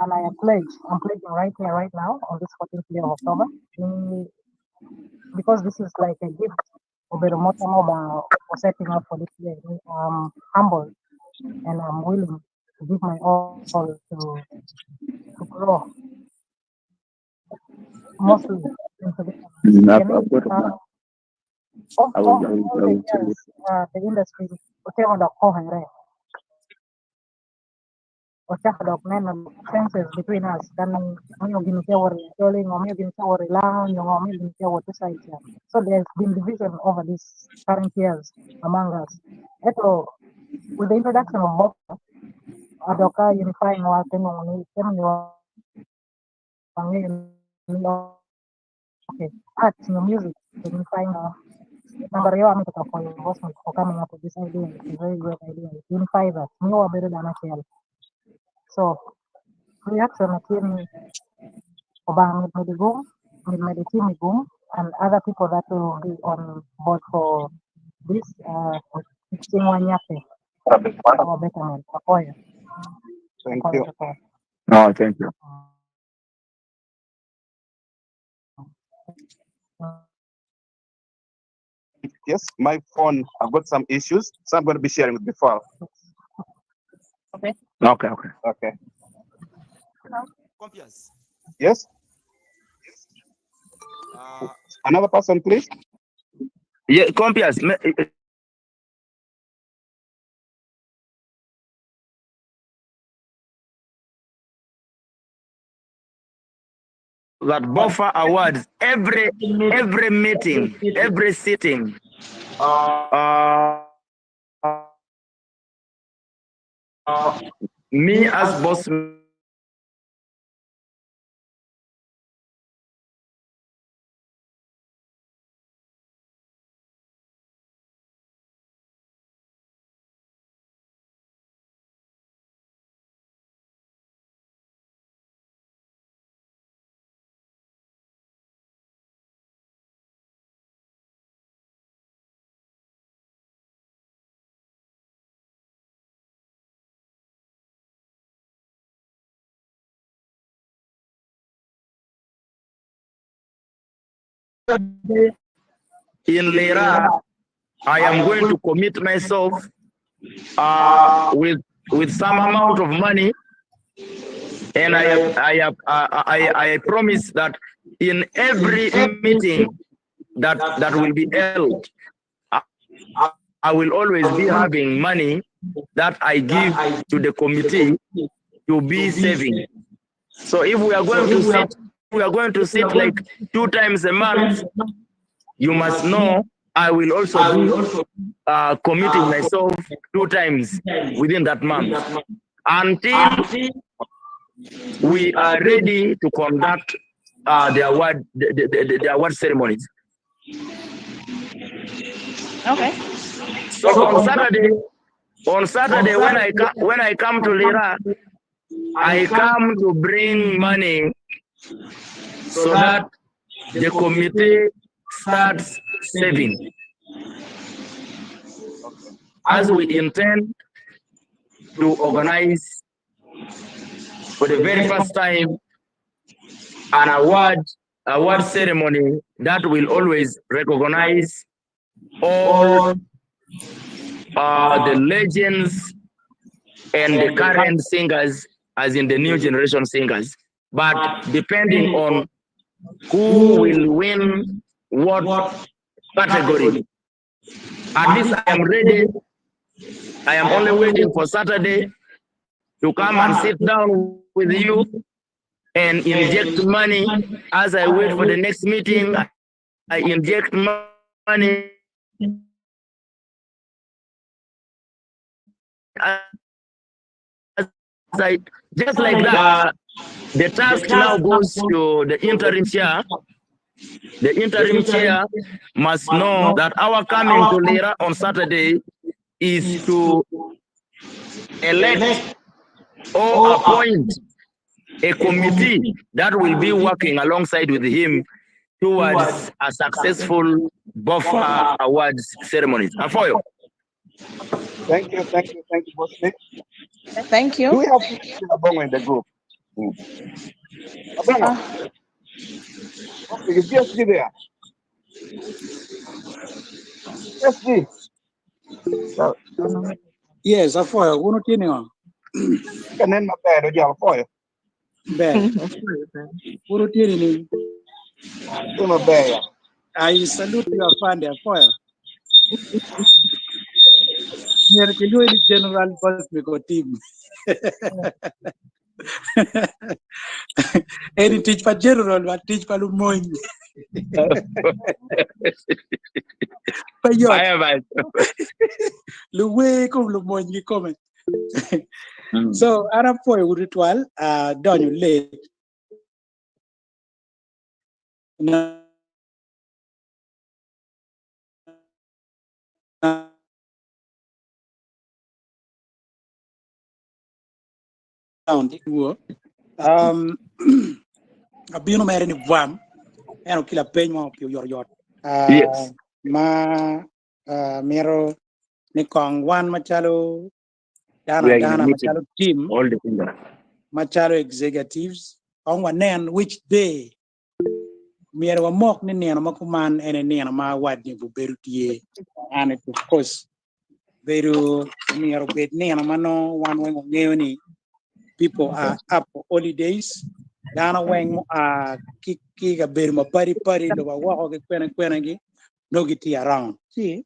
I'm pledging right here, right now, on this 14th day of October, because this is like a gift of the remote for setting up for this year. I'm humble and I'm willing to give my all to grow
mostly all the years, the industry whatever the cohen or fences between us then so there's been division over these current years among us. So with the introduction of Bofa, Adoka unifying wa okay, art, music, unifying number yo I'm for your Bosmic for coming up with this idea. It's a very great idea. Unify that. No better than a so reaction again Obama Medigo, Medigo, and other people that will be on board for this our betterment.
Thank you.
No, thank you.
Yes, my phone, I've got some issues, so I'm going to be sharing with the file.
Okay.
Okay. Yes. Another person, please.
Yeah, Compias. That Bofa awards every meeting, every sitting. Me as boss. In Lira, I am going to commit myself with some amount of money, and I promise that in every meeting that will be held, I will always be having money that I give to the committee to be saving. So if we are going to sit like 2 times a month, you must know I will also be committing myself 2 times within that month until we are ready to conduct the award ceremonies.
Okay.
So on Saturday when I come to Lira, I come to bring money so that the committee starts saving. As we intend to organize for the very first time an award ceremony that will always recognize all the legends and the current singers, as in the new generation singers, but depending on who will win what category. At least I am ready. I am only waiting for Saturday to come and sit down with you and inject money. As I wait for the next meeting, I inject money. Just like that, the task now goes to the interim chair. The interim chair must know that our coming to Lira on Saturday is to elect or appoint a committee that will be working alongside with him towards a successful Bofa Awards ceremonies. Afoyo.
Thank you, Bosmic.
Thank you.
Do we have Abongo in the group? Abongo. Okay, is GSG there? GSG.
Yes, Afoya, uno tiene wa.
Can end my bed or you Afoya?
Bad. Uno tiene ni. I salute you, Afande Afoya. Here, General Bosmic Otim. Any teach for general, but teach for Lumoy.
Bye.
Luwe come Lumoy, you comment. So, Arab for a ritual, done you late. Abino mere ni vam eno kila penyo mo pio yor
Yes.
ma mero ni kong wan machalo
We are in a
dana
meeting.
machalo team
All the things.
machalo executives on wanen which day mero wa mok ni neno makuman ene neno ma wadi bu beru tie and it, of course beru mero bet neno mano wan wengo ngeo ni people are up for holidays. Dana weng ki ga ber ma pari lo ba wa ko kwena gi no giti around. See,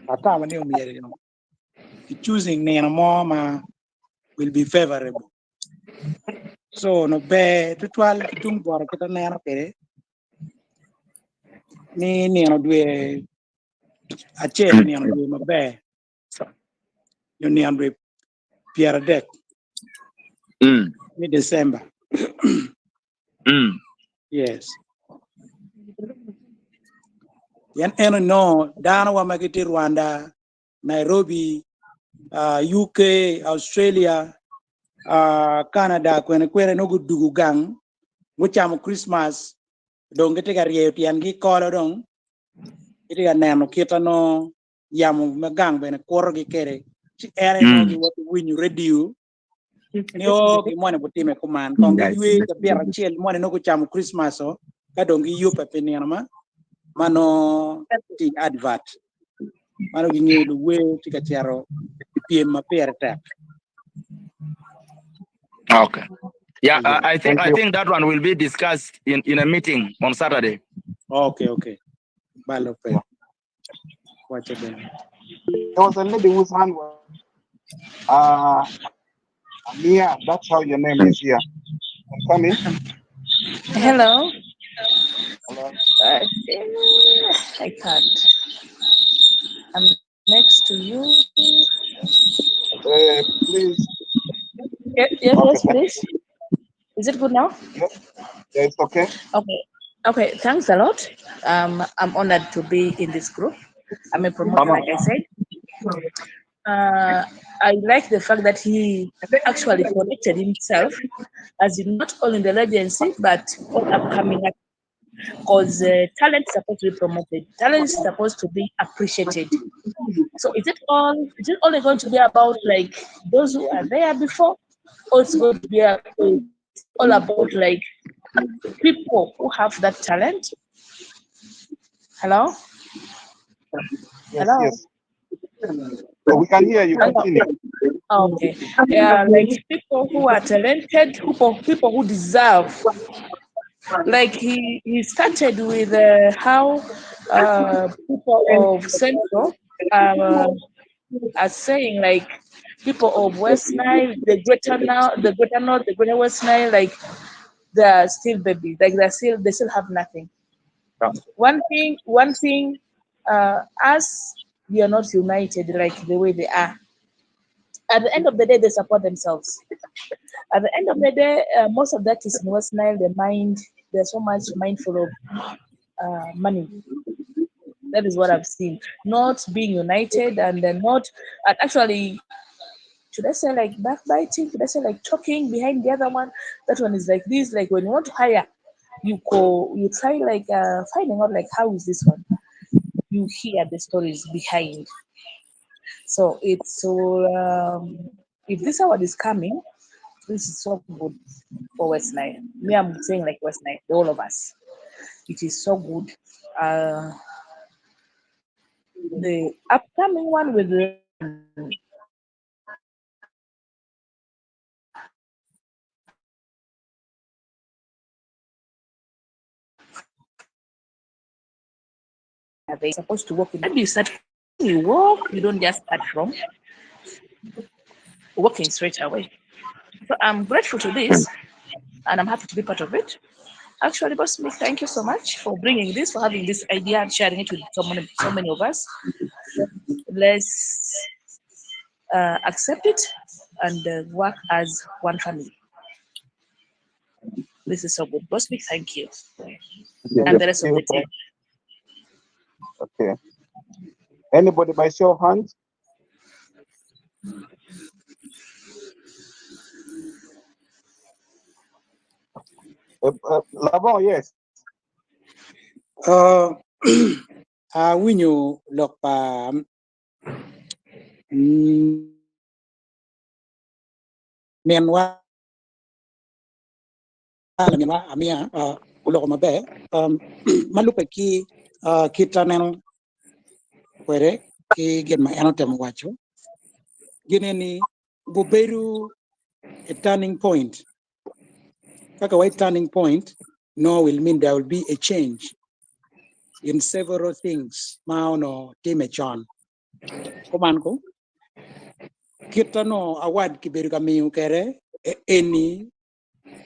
ata ma ne umiere no. Choosing ne mo ma will be favorable. So no be tutual tung bor kita ne na pere. Ni no due a che ni no due ma be. Yo ni due Pierre Deck. Ni December. Yes. Yan eno no dana wa magiti Rwanda, Nairobi, UK, Australia, Canada, kwene no dugu gang, muchamo Christmas, dong gete ga riyo tiyan gi kolo dong, iti ga neno kita no yamu magang bene koro gi kere, si ere no gi watu winyu radio, ni o gi mwane butime kuman, kong gi yue ga biara chiel mwane no kuchamo Christmas o, ka dong gi yupe pinino ma, mano ti advert, mano gi ngiyo luwe tika tiaro, PM ma pere tap.
Okay. Yeah, I think that one will be discussed in a meeting on Saturday.
Okay. Balope. Watch it then.
There was a lady whose hand was Mia, that's how your name is here. Come in.
Hello.
Hello.
I can't. I'm next to you.
Please.
Yes, please. Is it good now?
Yeah, it's okay.
Okay, thanks a lot. I'm honored to be in this group. I'm a promoter, like I said. I like the fact that he actually connected himself as in not only in the agency but all upcoming, because talent is supposed to be promoted, talent is supposed to be appreciated. So is it only going to be about like those who are there before, or it's going to be all about like people who have that talent? Hello? Hello?
Yes. So we can hear you. Continue.
Okay. Yeah, like people who are talented, people who deserve. Like he started with how people of Central are saying like people of West Nile, the greater North, the greater West Nile, like they are still babies, like they still have nothing. One thing, us, we are not united like the way they are. At the end of the day, they support themselves. At the end of the day, most of that is in West Nile. They're so much mindful of money. That is what I've seen. Not being united, and then and actually, should I say like backbiting? Should I say like talking behind the other one? That one is like this. Like when you want to hire, you try like finding out like how is this one. You hear the stories behind. So if this award is coming, this is so good for West Nile. Me, I'm saying like West Nile, all of us. It is so good. The upcoming one with the They're supposed to work with. Maybe you start, you work, you don't just start from working straight away. So I'm grateful to this, and I'm happy to be part of it. Actually, Bosmic, thank you so much for bringing this, for having this idea and sharing it with so many of us. Let's accept it and work as one family. This is so good. Bosmic, thank you. And the rest of the team.
Okay. Anybody by show of hands? Lavon, yes.
Winyo lok pa menwa alamima amia uloko mabe malupe ki kitanen kwere ki gen ma enotem wacho gineni buberu a turning point kaka white turning point no will mean there will be a change in several things maono timechon komanko kitano awad kiberu kamiu kere eni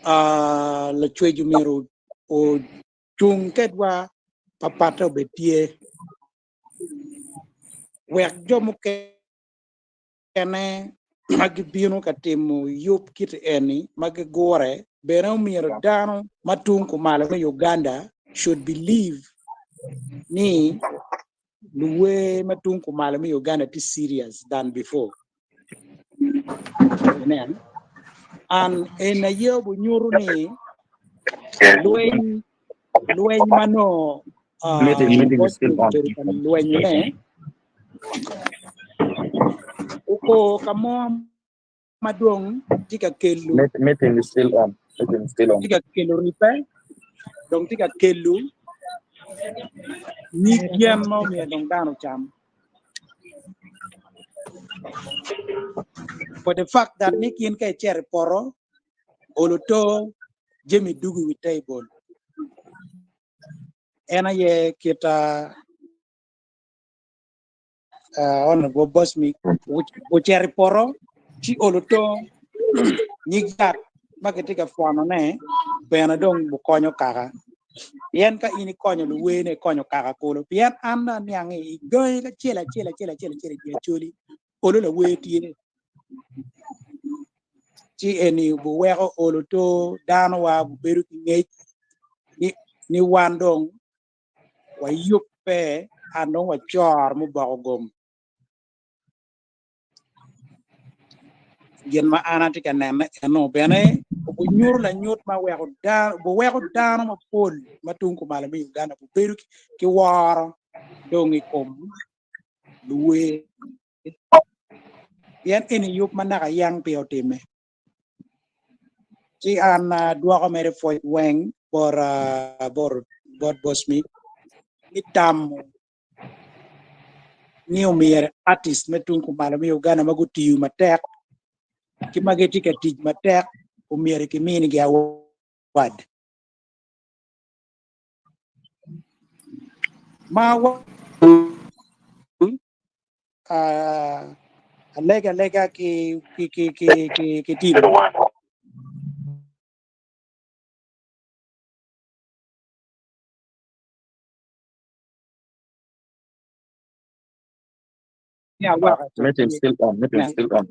la chweju miro o chung kedwa papato betie wek jomu kene magi bino katimo yup kit eni magi gore beno miro dano matung kumala me Uganda should believe ni luwe matung kumala me Uganda is serious than before. Amen. And in a year bu nyuru ni luwen mano
meeting is still on.
luwen ne uko kamo madong tika kelu
Meeting is still on. Meeting is still on.
tika kelu ripe dong tika kelu ni kian mo mi dong dano cham for the fact that ni kien ke cher poro oluto jemi dugu with table ena ye kita honorable Bosmic which cher poro chi oluto nyigat maketika fuano ne pena dong bu konyo kaka yen ka ini konyo luwe ne konyo kaka kolo pian anda niangi goy ka chela dia choli olo la we tie chi eni bu weko olo to dano wa bu beru ki ni wandong wa yuppe ando wa chor mu bagom gen ma anati ka nemme no bene bu nyur la nyut ma weko da bu weko dano ma pol ma tunku mala mi Uganda bu beru ki war dongi kom luwe yan eni yup manaka yang pe Otime ci an dua ko mere foy weng bor Bosmic itam new mere artist metun ko mala mi Uganda maguti yu matek ki mageti ka tij matek o mere ki mini gi awad ma wa lega ki tim ya wa
Meeting still on. Meeting still on.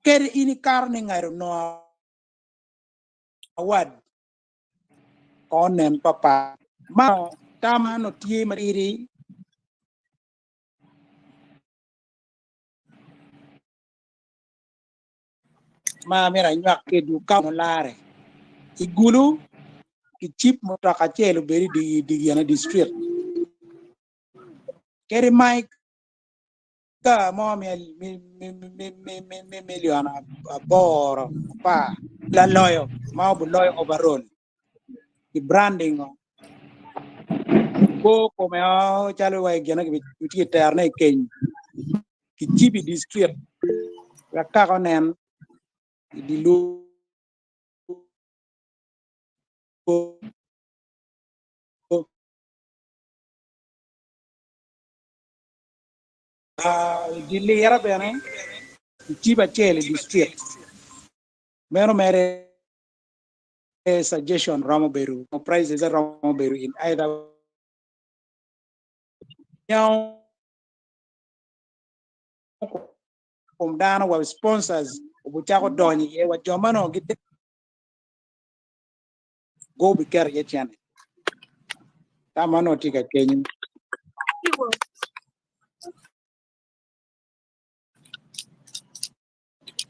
Kere ini karne ngaro no awad konen papa ma tama no tie mariri ma mera nyak ke du kam lare igulu ki chip mo taka chelo beri di yana district kere mike ka mo million bor pa la loyo ma bu loyo overall the branding ko me chalo wa gena ki ti terne ken ki chibi district la ka konen di lu di lera bene tiba chele district mero mere suggestion Ramo Beru prices Ramo Beru in either now dana wa sponsors ubutako doni e wa jomano gite go be care yetiane tamano tika kenyu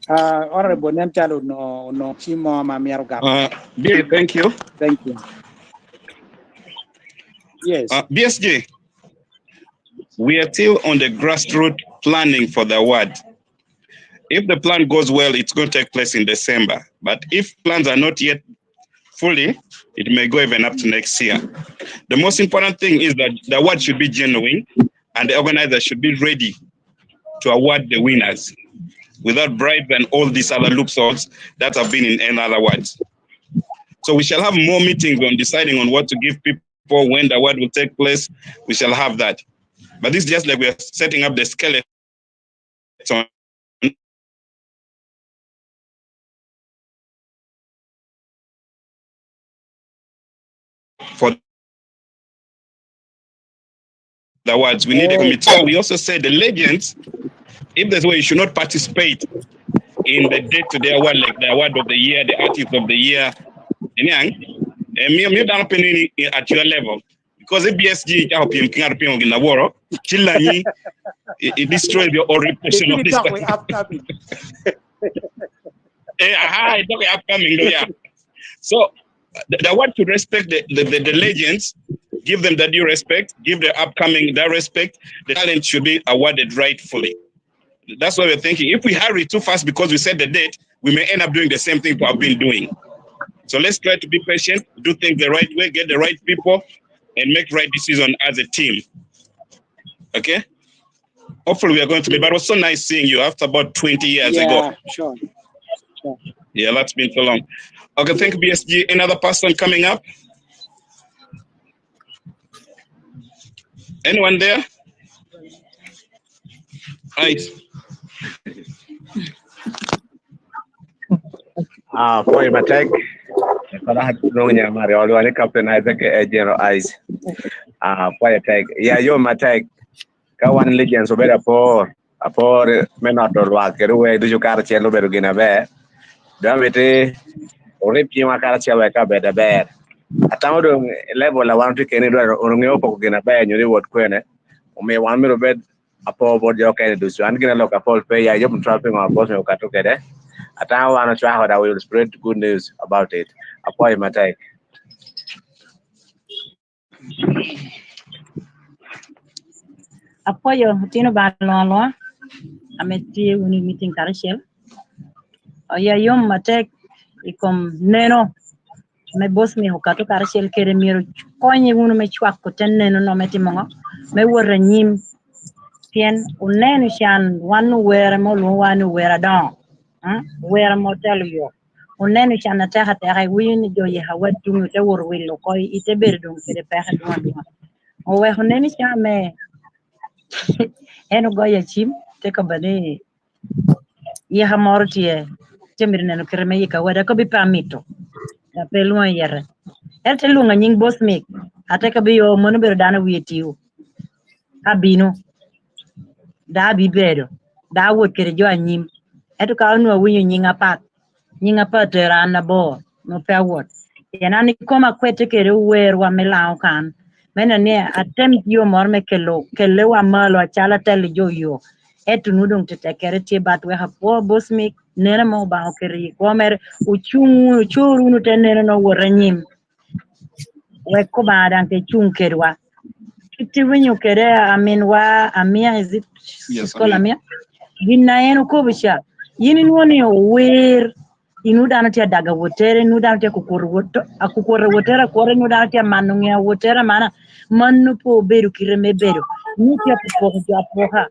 honorable Nentalo no chimo mamiaro gap.
Thank you.
Thank you. Yes.
BSJ, we are still on the grassroots planning for the award. If the plan goes well, it's going to take place in December. But if plans are not yet fully, it may go even up to next year. The most important thing is that the award should be genuine and the organizer should be ready to award the winners without bribes and all these other loopholes that have been in any other awards. So we shall have more meetings on deciding on what to give people, when the award will take place. We shall have that. But this is just like we are setting up the skeleton for the awards. We need a committee. So we also said the legends, if there's a way you should not participate in the day-to-day award, like the award of the year, the artist of the year, and me down at your level. Because if BSG in the world, it destroys your reputation of this country. It's upcoming, yeah. So the award should respect the legends, give them the due respect, give the upcoming that respect. The talent should be awarded rightfully. That's what we're thinking. If we hurry too fast because we set the date, we may end up doing the same thing we have been doing. So let's try to be patient, do things the right way, get the right people, and make right decision as a team. Okay? Hopefully we are going to be, but it was so nice seeing you after about 20 years ago.
Sure.
Yeah, that's been so long. Okay, thank you, BSG. Another person coming up? Anyone there? Right.
For my tech, Captain Isaac General Eyes. For tech, yeah, you're my tech. Kawan legends over there for menot or work. Do you carry a little bit of bear? Damn rip you my carrier like a better bear. At time level, I want to get anywhere or no poke in a bear, and you know what queen. May 1 minute bed a poor body okay do so. I'm going to look a full pay. I am trapping on Bosmic together. At I want to try how I will spread good news about it. Appoint my take.
Apoyo tino balolo ameti uni meeting karishel. Oya yom matek ikom neno me Bosmic hukato karishel kere miro konye unu me chwak koten neno no meti mongo me wora nyim tien unenu shan wanu wera mo lu wanu wera don wera mo telu yo unenu shan na teha teha wini jo ye hawat dungu te wor willo koy ite berdum kere peha duwa owe hunenu shan me eno goya chim te ka bane ye hamortie temirne no kere me yika wada ko bi pamito na peluwa yere erte lunga nying Bosmic ate ka bi yo mono ber dana wietiu abino da bi bedo da wot kere jo anyim eto ka anu winyo nyinga pat rana bo no pe wot yana ni koma kwete kere wer wa melao kan mena ne atem yo mor me kele wa malo chala tel jo yo eto nudung te kere ti bat we ha po Bosmic nena mo ba kere ko mer uchuru nu tenene no woranyim we ko ba dan te chung kerwa kiti winyo kere aminwa amia is it
Yes,
called amia ginna eno ko bisha yini woni wer inu dana tia daga wotere nu dana tia kukor wotera kore nu dana tia manungia wotera mana manu po beru kireme beru ni tia po ha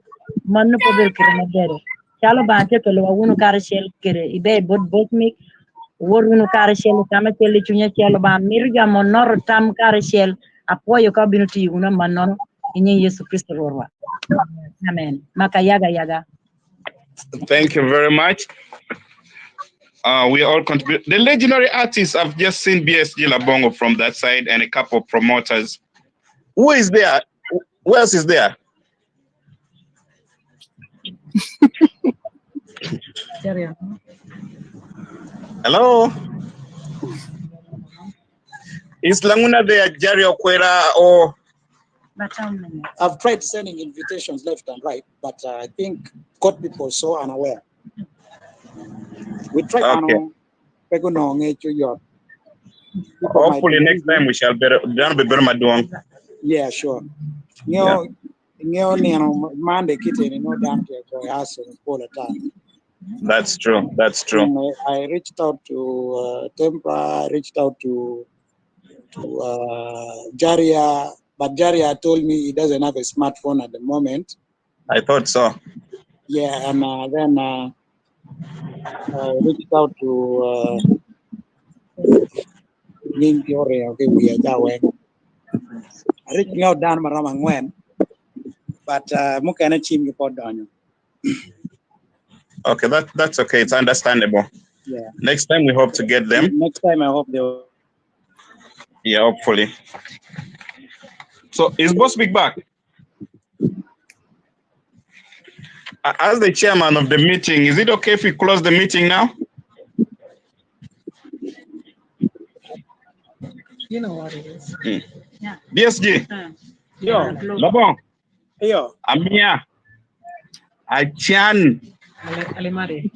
manu po beru kireme beru chalo ba tia kelo wunu karishel kere ibe Bosmic worunu karishel tama kele chunya chalo ba mirja monor tam karishel apoyo ka binu ti una manono inye Yesu Kristo rorwa Amen. Maka yaga yaga.
Thank you very much. We all contribute. The legendary artists, I've just seen BSG Labongo from that side and a couple of promoters. Who is there? Who else is there? Hello? Is Languna there, Jerry Okwera, or?
I've tried sending invitations left and right, but I think court people are so unaware. We try
Okay. Hopefully next time we shall be doing.
Yeah, sure.
That's true. That's true.
And I reached out to Tempa, I reached out to Jaria, but Jaria told me he doesn't have a smartphone at the moment.
I thought so.
Yeah, and then I reached out to Nintiore, okay, we are Jawe. I reached out Dan Maramangwen, but Mukana Chim report down.
Okay, that's okay. It's understandable.
Yeah.
Next time we hope to get them.
Next time I hope they will.
Yeah, hopefully. So is Bosmic back? As the chairman of the meeting, is it okay if we close the meeting now?
You know what it is.
Yeah. BSG.
Yo.
Labong.
Yo.
Amia. Achan. Alimadi.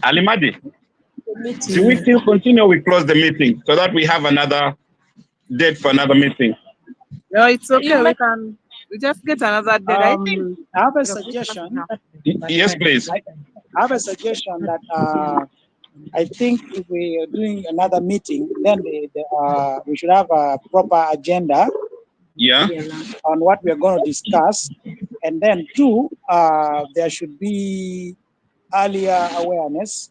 Do we still continue? We close the meeting so that we have another date for another meeting.
No, it's okay. We just get another date. I think.
I have a suggestion.
Yes, please.
I have a suggestion that I think if we are doing another meeting, then we should have a proper agenda.
Yeah.
On what we are going to discuss, and then two, there should be earlier awareness.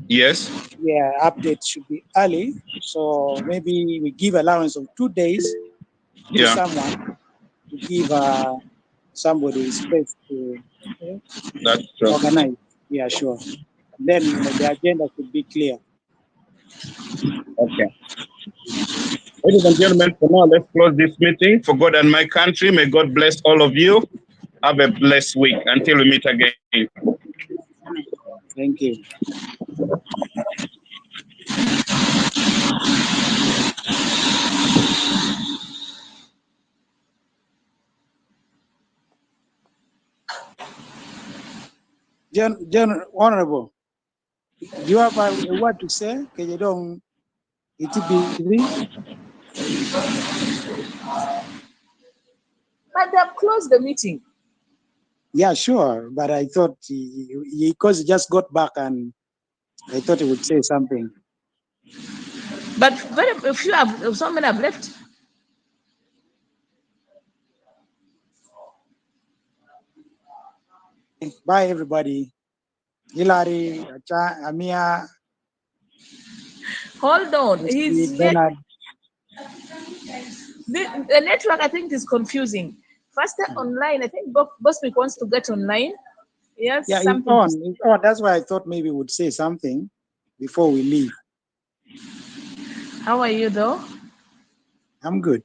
Yes.
Yeah, updates should be early. So maybe we give allowance of 2 days to someone to give somebody space to
That's true.
organize. Yeah, sure. Then the agenda should be clear.
Okay. Ladies and gentlemen, for now, let's close this meeting. For God and my country, may God bless all of you. Have a blessed week until we meet again.
Thank you. John, Honorable, do you have a word to say? Can you don't
But they have closed the meeting.
Yeah, sure. But I thought because he just got back and I thought he would say something.
But very few have, some men have left.
Bye, everybody. Hilary, Amia.
Hold on.
Bernard.
The network, I think, is confusing. Faster online. I think Bosmic wants to get online. Yes.
Yeah, it's on. It's on. That's why I thought maybe we would say something before we leave.
How are you, though?
I'm good.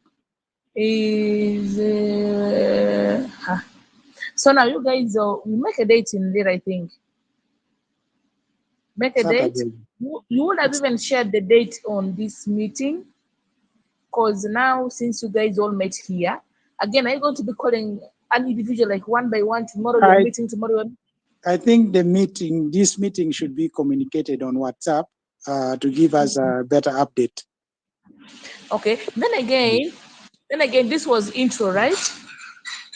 So now you guys we make a date in there, I think. Make a
Saturday.
date. You would have even shared the date on this meeting. Because now, since you guys all met here, again, are you going to be calling an individual like one by one tomorrow? You're meeting tomorrow.
I think this meeting should be communicated on WhatsApp to give us a better update.
Okay. Then again, this was intro, right?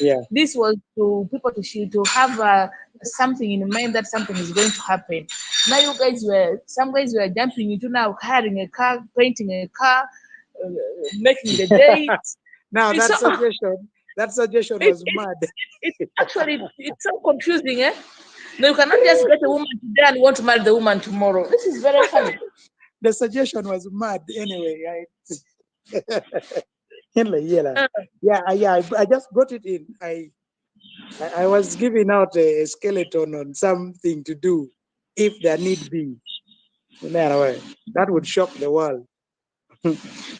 Yeah.
This was to people to have something in mind that something is going to happen. Now you guys some guys were jumping into now hiring a car, painting a car, making the date.
Now that suggestion was mad.
It's so confusing, eh? No, you cannot just get a woman today and want to marry the woman tomorrow. This is very funny.
The suggestion was mad anyway, right? Yeah, I just brought it in. I was giving out a skeleton on something to do if there need be. That would shock the world.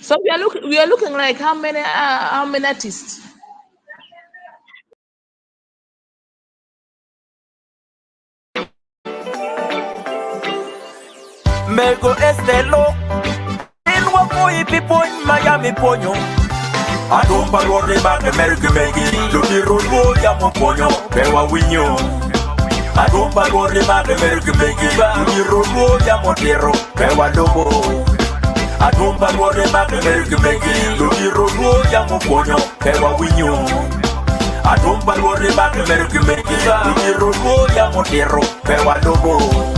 So we are looking like how many artists?
Mego Estelo in Wapoy people in Miami Ponyo. I don't bother about American Maggie, Lucky Rodo Yamoponyo, Pewa Winyo. I don't bother about American Maggie, Lucky Rodo Yamotero, Pewa Lobo. I don't bother about American Maggie, Lucky Rodo Yamoponyo, Pewa Winyo. I don't bother about American Maggie, Lucky Rodo Yamotero, Pewa Lobo.